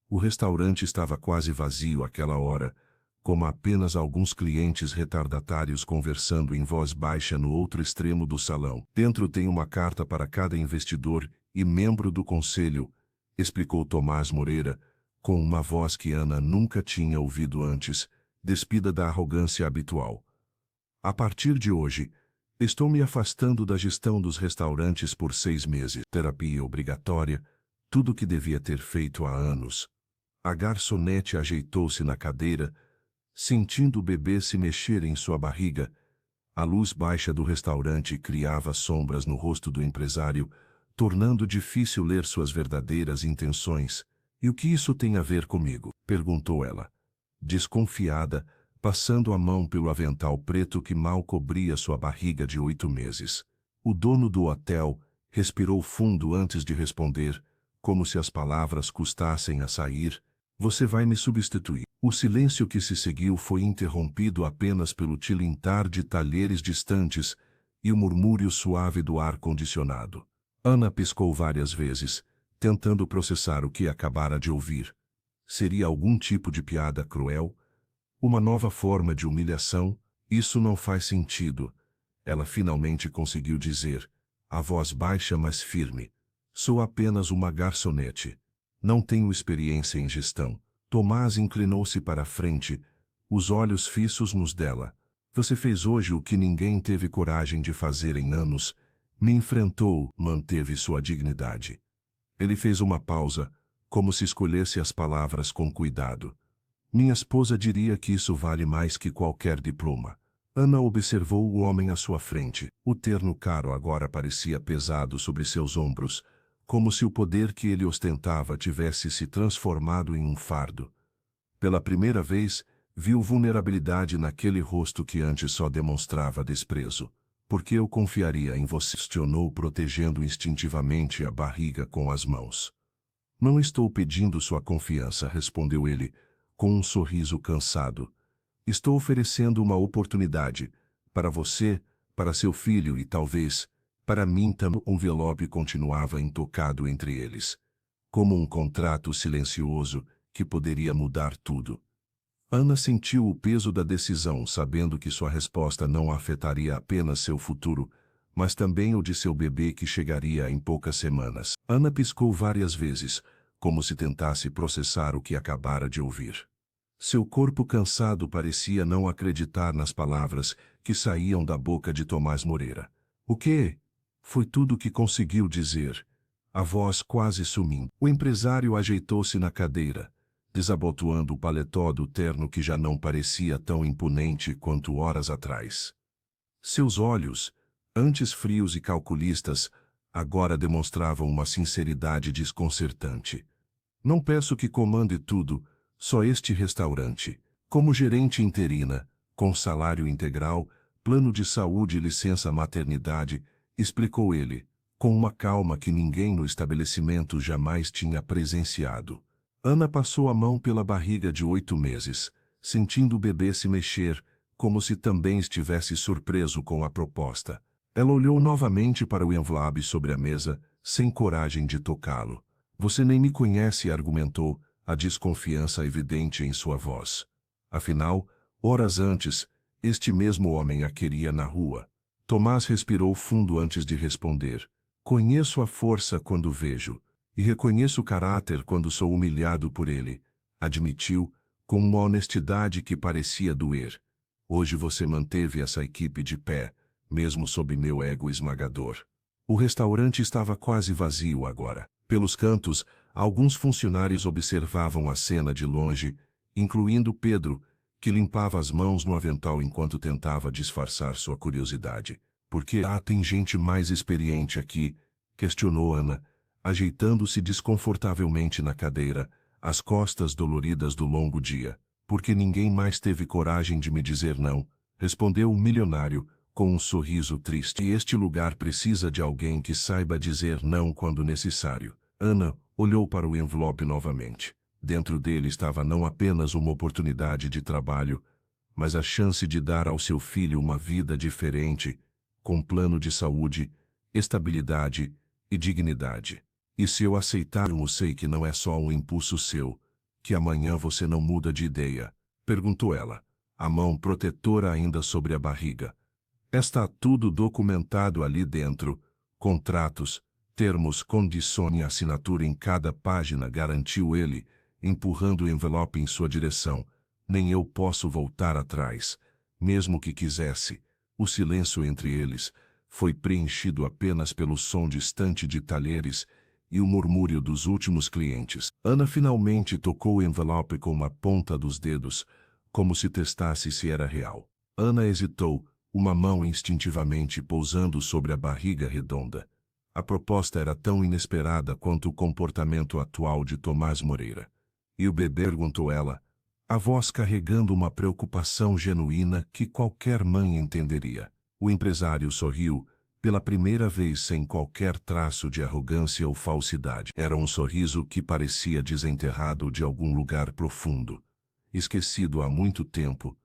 O restaurante estava quase vazio àquela hora, como apenas alguns clientes retardatários conversando em voz baixa no outro extremo do salão. Dentro tem uma carta para cada investidor e membro do conselho, explicou Tomás Moreira, com uma voz que Ana nunca tinha ouvido antes, despida da arrogância habitual. A partir de hoje, estou me afastando da gestão dos restaurantes por 6 meses. Terapia obrigatória, tudo o que devia ter feito há anos. A garçonete ajeitou-se na cadeira, sentindo o bebê se mexer em sua barriga. A luz baixa do restaurante criava sombras no rosto do empresário, tornando difícil ler suas verdadeiras intenções. E o que isso tem a ver comigo? Perguntou ela, desconfiada, passando a mão pelo avental preto que mal cobria sua barriga de 8 meses. O dono do hotel respirou fundo antes de responder, como se as palavras custassem a sair. Você vai me substituir. O silêncio que se seguiu foi interrompido apenas pelo tilintar de talheres distantes e o murmúrio suave do ar-condicionado. Ana piscou várias vezes, tentando processar o que acabara de ouvir. Seria algum tipo de piada cruel? Uma nova forma de humilhação? Isso não faz sentido. Ela finalmente conseguiu dizer, a voz baixa mas firme. Sou apenas uma garçonete. Não tenho experiência em gestão. Tomás inclinou-se para a frente, os olhos fixos nos dela. Você fez hoje o que ninguém teve coragem de fazer em anos. Me enfrentou, manteve sua dignidade. Ele fez uma pausa, como se escolhesse as palavras com cuidado. Minha esposa diria que isso vale mais que qualquer diploma. Ana observou o homem à sua frente. O terno caro agora parecia pesado sobre seus ombros, como se o poder que ele ostentava tivesse se transformado em um fardo. Pela primeira vez, viu vulnerabilidade naquele rosto que antes só demonstrava desprezo. Por que eu confiaria em você? Questionou, protegendo instintivamente a barriga com as mãos. Não estou pedindo sua confiança, respondeu ele, com um sorriso cansado. Estou oferecendo uma oportunidade, para você, para seu filho e talvez, para mim também. O envelope continuava intocado entre eles, como um contrato silencioso que poderia mudar tudo. Ana sentiu o peso da decisão, sabendo que sua resposta não afetaria apenas seu futuro, mas também o de seu bebê que chegaria em poucas semanas. Ana piscou várias vezes, como se tentasse processar o que acabara de ouvir. Seu corpo cansado parecia não acreditar nas palavras que saíam da boca de Tomás Moreira. O quê? Foi tudo o que conseguiu dizer. A voz quase sumindo. O empresário ajeitou-se na cadeira, desabotoando o paletó do terno que já não parecia tão imponente quanto horas atrás. Seus olhos, antes frios e calculistas, agora demonstravam uma sinceridade desconcertante. Não peço que comande tudo, só este restaurante. Como gerente interina, com salário integral, Plano de saúde e licença maternidade, explicou ele, com uma calma que ninguém no estabelecimento jamais tinha presenciado. Ana passou a mão pela barriga de 8 meses, sentindo o bebê se mexer, como se também estivesse surpreso com a proposta. Ela olhou novamente para o envelope sobre a mesa, sem coragem de tocá-lo. Você nem me conhece, argumentou, a desconfiança evidente em sua voz. Afinal, horas antes, este mesmo homem a queria na rua. Tomás respirou fundo antes de responder. Conheço a força quando vejo, e reconheço o caráter quando sou humilhado por ele, admitiu, com uma honestidade que parecia doer. Hoje você manteve essa equipe de pé, mesmo sob meu ego esmagador. O restaurante estava quase vazio agora. Pelos cantos, alguns funcionários observavam a cena de longe, incluindo Pedro, que limpava as mãos no avental enquanto tentava disfarçar sua curiosidade. Por que tem gente mais experiente aqui? Questionou Ana, ajeitando-se desconfortavelmente na cadeira, as costas doloridas do longo dia. Porque ninguém mais teve coragem de me dizer não, respondeu o milionário, com um sorriso triste. E este lugar precisa de alguém que saiba dizer não quando necessário. Ana olhou para o envelope novamente. Dentro dele estava não apenas uma oportunidade de trabalho, mas a chance de dar ao seu filho uma vida diferente, com plano de saúde, estabilidade e dignidade. E se eu aceitar, eu sei que não é só um impulso seu, que amanhã você não muda de ideia, perguntou ela, a mão protetora ainda sobre a barriga. Está tudo documentado ali dentro, contratos, termos, condições e assinatura em cada página, garantiu ele, empurrando o envelope em sua direção. Nem eu posso voltar atrás, mesmo que quisesse. O silêncio entre eles foi preenchido apenas pelo som distante de talheres e o murmúrio dos últimos clientes. Ana finalmente tocou o envelope com a ponta dos dedos, como se testasse se era real. Ana hesitou, uma mão instintivamente pousando sobre a barriga redonda. A proposta era tão inesperada quanto o comportamento atual de Tomás Moreira. E o bebê? Perguntou ela, a voz carregando uma preocupação genuína que qualquer mãe entenderia. O empresário sorriu, pela primeira vez sem qualquer traço de arrogância ou falsidade. Era um sorriso que parecia desenterrado de algum lugar profundo, esquecido há muito tempo,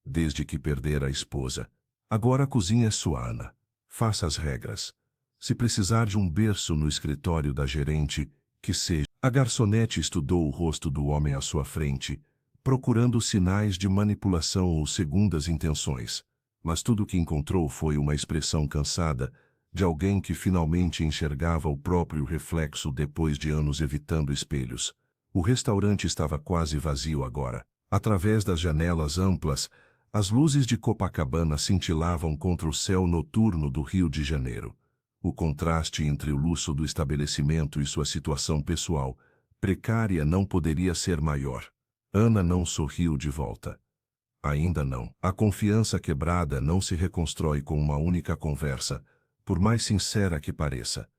desde que perdera a esposa. Agora a cozinha é sua, Ana. Faça as regras. Se precisar de um berço no escritório da gerente, que seja. A garçonete estudou o rosto do homem à sua frente, procurando sinais de manipulação ou segundas intenções. Mas tudo o que encontrou foi uma expressão cansada, de alguém que finalmente enxergava o próprio reflexo depois de anos evitando espelhos. O restaurante estava quase vazio agora. Através das janelas amplas, as luzes de Copacabana cintilavam contra o céu noturno do Rio de Janeiro. O contraste entre o luxo do estabelecimento e sua situação pessoal, precária, não poderia ser maior. Ana não sorriu de volta. Ainda não. A confiança quebrada não se reconstrói com uma única conversa, por mais sincera que pareça.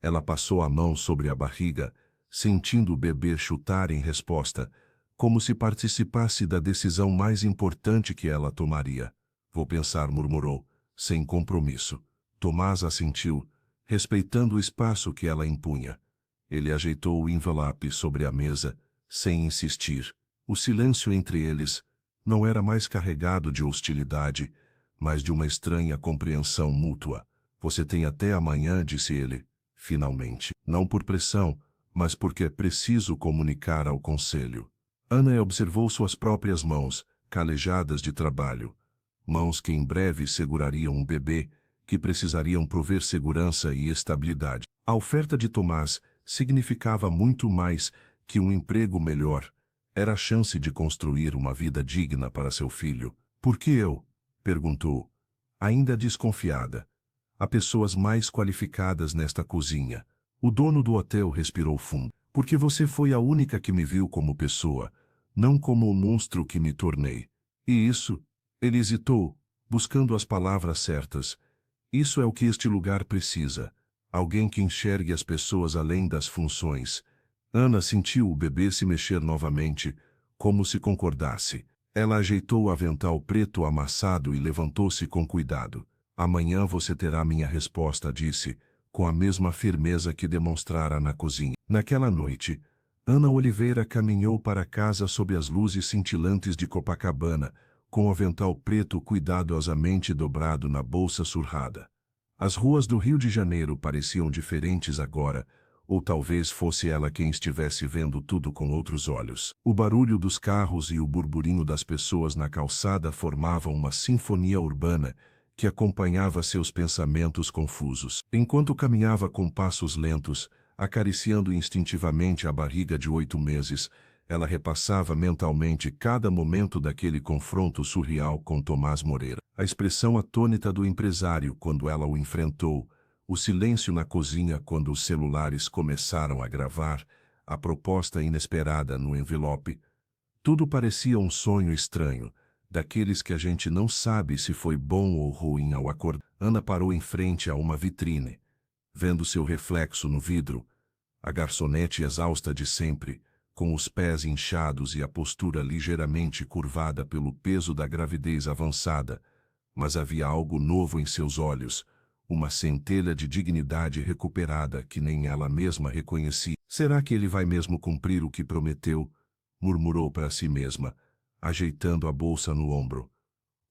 Ela passou a mão sobre a barriga, sentindo o bebê chutar em resposta, como se participasse da decisão mais importante que ela tomaria. Vou pensar, murmurou, sem compromisso. Tomás assentiu, respeitando o espaço que ela impunha. Ele ajeitou o envelope sobre a mesa, sem insistir. O silêncio entre eles não era mais carregado de hostilidade, mas de uma estranha compreensão mútua. Você tem até amanhã, disse ele, finalmente. Não por pressão, mas porque é preciso comunicar ao conselho. Ana observou suas próprias mãos, calejadas de trabalho. Mãos que em breve segurariam um bebê, que precisariam prover segurança e estabilidade. A oferta de Tomás significava muito mais que um emprego melhor. Era a chance de construir uma vida digna para seu filho. Por que eu? Perguntou, ainda desconfiada. Há pessoas mais qualificadas nesta cozinha. O dono do hotel respirou fundo. Porque você foi a única que me viu como pessoa, não como o monstro que me tornei. E isso, ele hesitou, buscando as palavras certas. Isso é o que este lugar precisa. Alguém que enxergue as pessoas além das funções. Ana sentiu o bebê se mexer novamente, como se concordasse. Ela ajeitou o avental preto amassado e levantou-se com cuidado. Amanhã você terá minha resposta, disse, com a mesma firmeza que demonstrara na cozinha. Naquela noite, Ana Oliveira caminhou para casa sob as luzes cintilantes de Copacabana, com o avental preto cuidadosamente dobrado na bolsa surrada. As ruas do Rio de Janeiro pareciam diferentes agora, ou talvez fosse ela quem estivesse vendo tudo com outros olhos. O barulho dos carros e o burburinho das pessoas na calçada formavam uma sinfonia urbana que acompanhava seus pensamentos confusos. Enquanto caminhava com passos lentos, acariciando instintivamente a barriga de 8 meses, ela repassava mentalmente cada momento daquele confronto surreal com Tomás Moreira. A expressão atônita do empresário quando ela o enfrentou, o silêncio na cozinha quando os celulares começaram a gravar, a proposta inesperada no envelope. Tudo parecia um sonho estranho, daqueles que a gente não sabe se foi bom ou ruim ao acordar. Ana parou em frente a uma vitrine, vendo seu reflexo no vidro, a garçonete exausta de sempre, com os pés inchados e a postura ligeiramente curvada pelo peso da gravidez avançada, mas havia algo novo em seus olhos, uma centelha de dignidade recuperada que nem ela mesma reconhecia. Será que ele vai mesmo cumprir o que prometeu? Murmurou para si mesma, ajeitando a bolsa no ombro.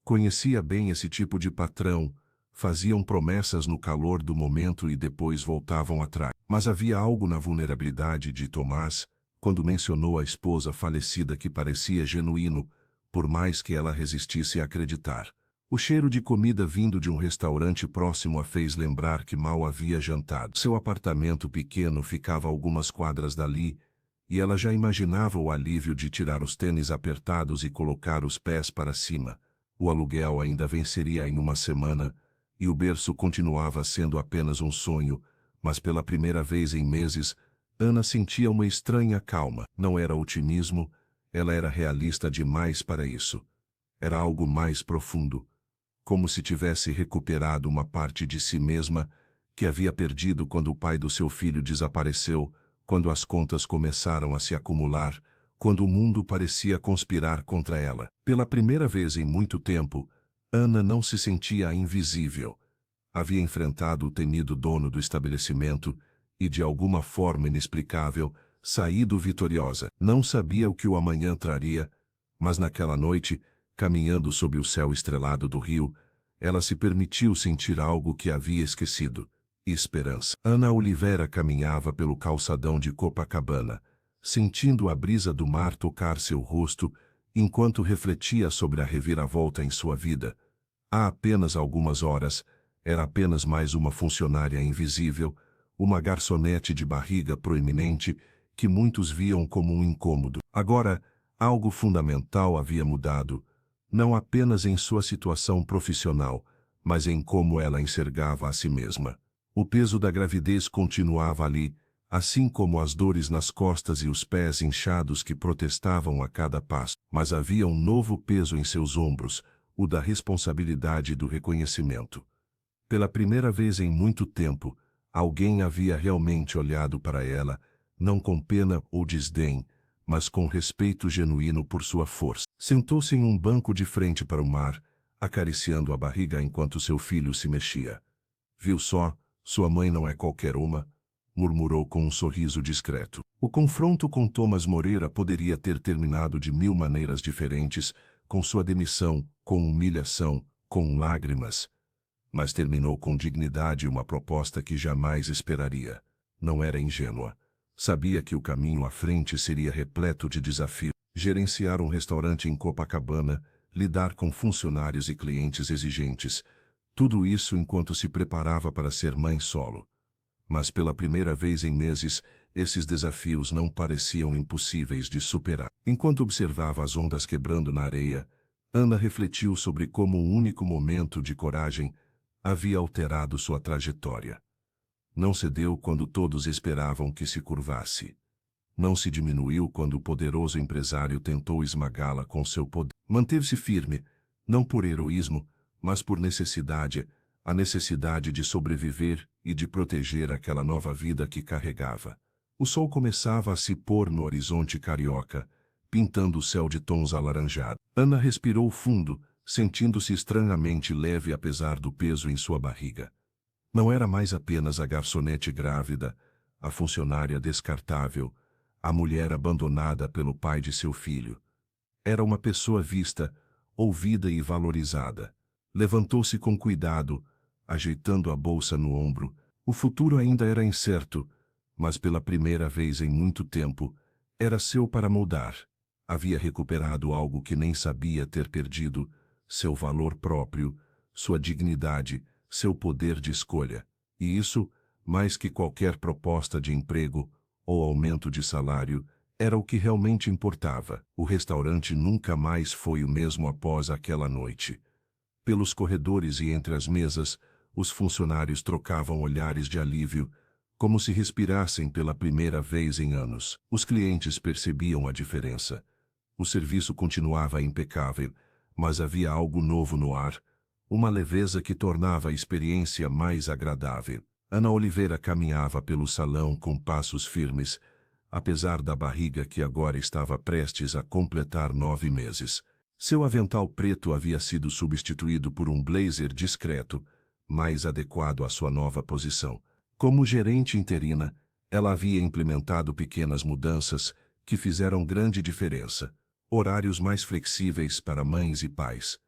Conhecia bem esse tipo de patrão, faziam promessas no calor do momento e depois voltavam atrás. Mas havia algo na vulnerabilidade de Tomás, quando mencionou a esposa falecida que parecia genuíno, por mais que ela resistisse a acreditar. O cheiro de comida vindo de um restaurante próximo a fez lembrar que mal havia jantado. Seu apartamento pequeno ficava a algumas quadras dali, e ela já imaginava o alívio de tirar os tênis apertados e colocar os pés para cima. O aluguel ainda venceria em uma semana, e o berço continuava sendo apenas um sonho, mas pela primeira vez em meses, Ana sentia uma estranha calma. Não era otimismo, ela era realista demais para isso. Era algo mais profundo, como se tivesse recuperado uma parte de si mesma que havia perdido quando o pai do seu filho desapareceu, quando as contas começaram a se acumular, quando o mundo parecia conspirar contra ela. Pela primeira vez em muito tempo, Ana não se sentia invisível. Havia enfrentado o temido dono do estabelecimento e, de alguma forma inexplicável, saído vitoriosa. Não sabia o que o amanhã traria, mas naquela noite, caminhando sob o céu estrelado do rio, ela se permitiu sentir algo que havia esquecido: esperança. Ana Oliveira caminhava pelo calçadão de Copacabana, sentindo a brisa do mar tocar seu rosto, enquanto refletia sobre a reviravolta em sua vida. Há apenas algumas horas, era apenas mais uma funcionária invisível, uma garçonete de barriga proeminente, que muitos viam como um incômodo. Agora, algo fundamental havia mudado, não apenas em sua situação profissional, mas em como ela enxergava a si mesma. O peso da gravidez continuava ali, assim como as dores nas costas e os pés inchados que protestavam a cada passo. Mas havia um novo peso em seus ombros, o da responsabilidade e do reconhecimento. Pela primeira vez em muito tempo, alguém havia realmente olhado para ela, não com pena ou desdém, mas com respeito genuíno por sua força. Sentou-se em um banco de frente para o mar, acariciando a barriga enquanto seu filho se mexia. Viu só, sua mãe não é qualquer uma, murmurou com um sorriso discreto. O confronto com Tomás Moreira poderia ter terminado de 1000 maneiras diferentes, com sua demissão, com humilhação, com lágrimas. Mas terminou com dignidade uma proposta que jamais esperaria. Não era ingênua. Sabia que o caminho à frente seria repleto de desafios. Gerenciar um restaurante em Copacabana, lidar com funcionários e clientes exigentes. Tudo isso enquanto se preparava para ser mãe solo. Mas pela primeira vez em meses, esses desafios não pareciam impossíveis de superar. Enquanto observava as ondas quebrando na areia, Ana refletiu sobre como um único momento de coragem havia alterado sua trajetória. Não cedeu quando todos esperavam que se curvasse. Não se diminuiu quando o poderoso empresário tentou esmagá-la com seu poder. Manteve-se firme, não por heroísmo, mas por necessidade, a necessidade de sobreviver e de proteger aquela nova vida que carregava. O sol começava a se pôr no horizonte carioca, pintando o céu de tons alaranjados. Ana respirou fundo, sentindo-se estranhamente leve apesar do peso em sua barriga. Não era mais apenas a garçonete grávida, a funcionária descartável, a mulher abandonada pelo pai de seu filho. Era uma pessoa vista, ouvida e valorizada. Levantou-se com cuidado, ajeitando a bolsa no ombro. O futuro ainda era incerto, mas pela primeira vez em muito tempo, era seu para moldar. Havia recuperado algo que nem sabia ter perdido, seu valor próprio, sua dignidade, seu poder de escolha. E isso, mais que qualquer proposta de emprego ou aumento de salário, era o que realmente importava. O restaurante nunca mais foi o mesmo após aquela noite. Pelos corredores e entre as mesas, os funcionários trocavam olhares de alívio, como se respirassem pela primeira vez em anos. Os clientes percebiam a diferença. O serviço continuava impecável, mas havia algo novo no ar, uma leveza que tornava a experiência mais agradável. Ana Oliveira caminhava pelo salão com passos firmes, apesar da barriga que agora estava prestes a completar 9 meses. Seu avental preto havia sido substituído por um blazer discreto, mais adequado à sua nova posição. Como gerente interina, ela havia implementado pequenas mudanças que fizeram grande diferença. Horários mais flexíveis para mães e pais,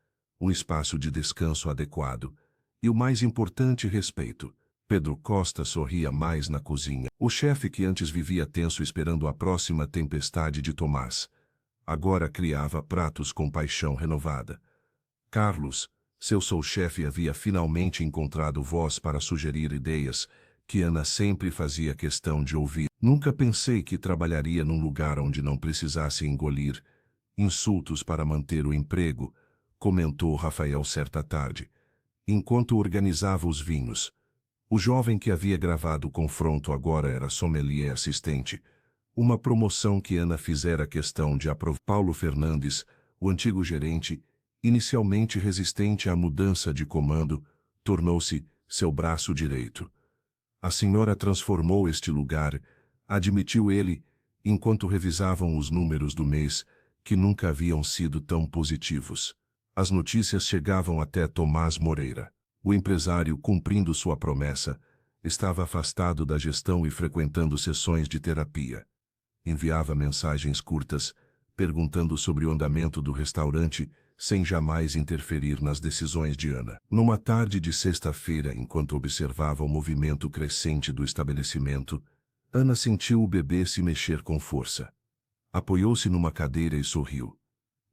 um espaço de descanso adequado e, o mais importante, respeito. Pedro Costa sorria mais na cozinha. O chefe que antes vivia tenso esperando a próxima tempestade de Tomás, agora criava pratos com paixão renovada. Carlos, seu sous-chefe, havia finalmente encontrado voz para sugerir ideias que Ana sempre fazia questão de ouvir. Nunca pensei que trabalharia num lugar onde não precisasse engolir insultos para manter o emprego, comentou Rafael certa tarde, enquanto organizava os vinhos. O jovem que havia gravado o confronto agora era sommelier assistente, uma promoção que Ana fizera questão de aprovar. Paulo Fernandes, o antigo gerente, inicialmente resistente à mudança de comando, tornou-se seu braço direito. A senhora transformou este lugar, admitiu ele, enquanto revisavam os números do mês, que nunca haviam sido tão positivos. As notícias chegavam até Tomás Moreira. O empresário, cumprindo sua promessa, estava afastado da gestão e frequentando sessões de terapia. Enviava mensagens curtas, perguntando sobre o andamento do restaurante, sem jamais interferir nas decisões de Ana. Numa tarde de sexta-feira, enquanto observava o movimento crescente do estabelecimento, Ana sentiu o bebê se mexer com força. Apoiou-se numa cadeira e sorriu.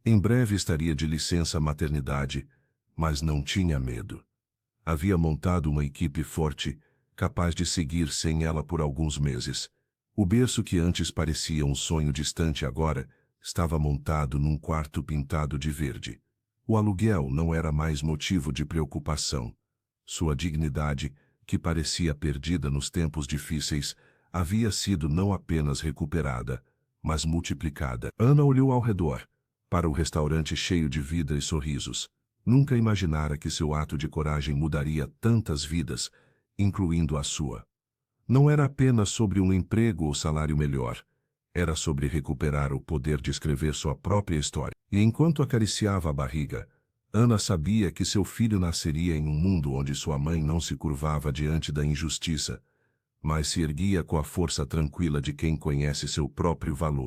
Em breve estaria de licença maternidade, mas não tinha medo. Havia montado uma equipe forte, capaz de seguir sem ela por alguns meses. O berço que antes parecia um sonho distante agora estava montado num quarto pintado de verde. O aluguel não era mais motivo de preocupação. Sua dignidade, que parecia perdida nos tempos difíceis, havia sido não apenas recuperada, mas multiplicada. Ana olhou ao redor, para o restaurante cheio de vida e sorrisos. Nunca imaginara que seu ato de coragem mudaria tantas vidas, incluindo a sua. Não era apenas sobre um emprego ou salário melhor. Era sobre recuperar o poder de escrever sua própria história. E enquanto acariciava a barriga, Ana sabia que seu filho nasceria em um mundo onde sua mãe não se curvava diante da injustiça, mas se erguia com a força tranquila de quem conhece seu próprio valor.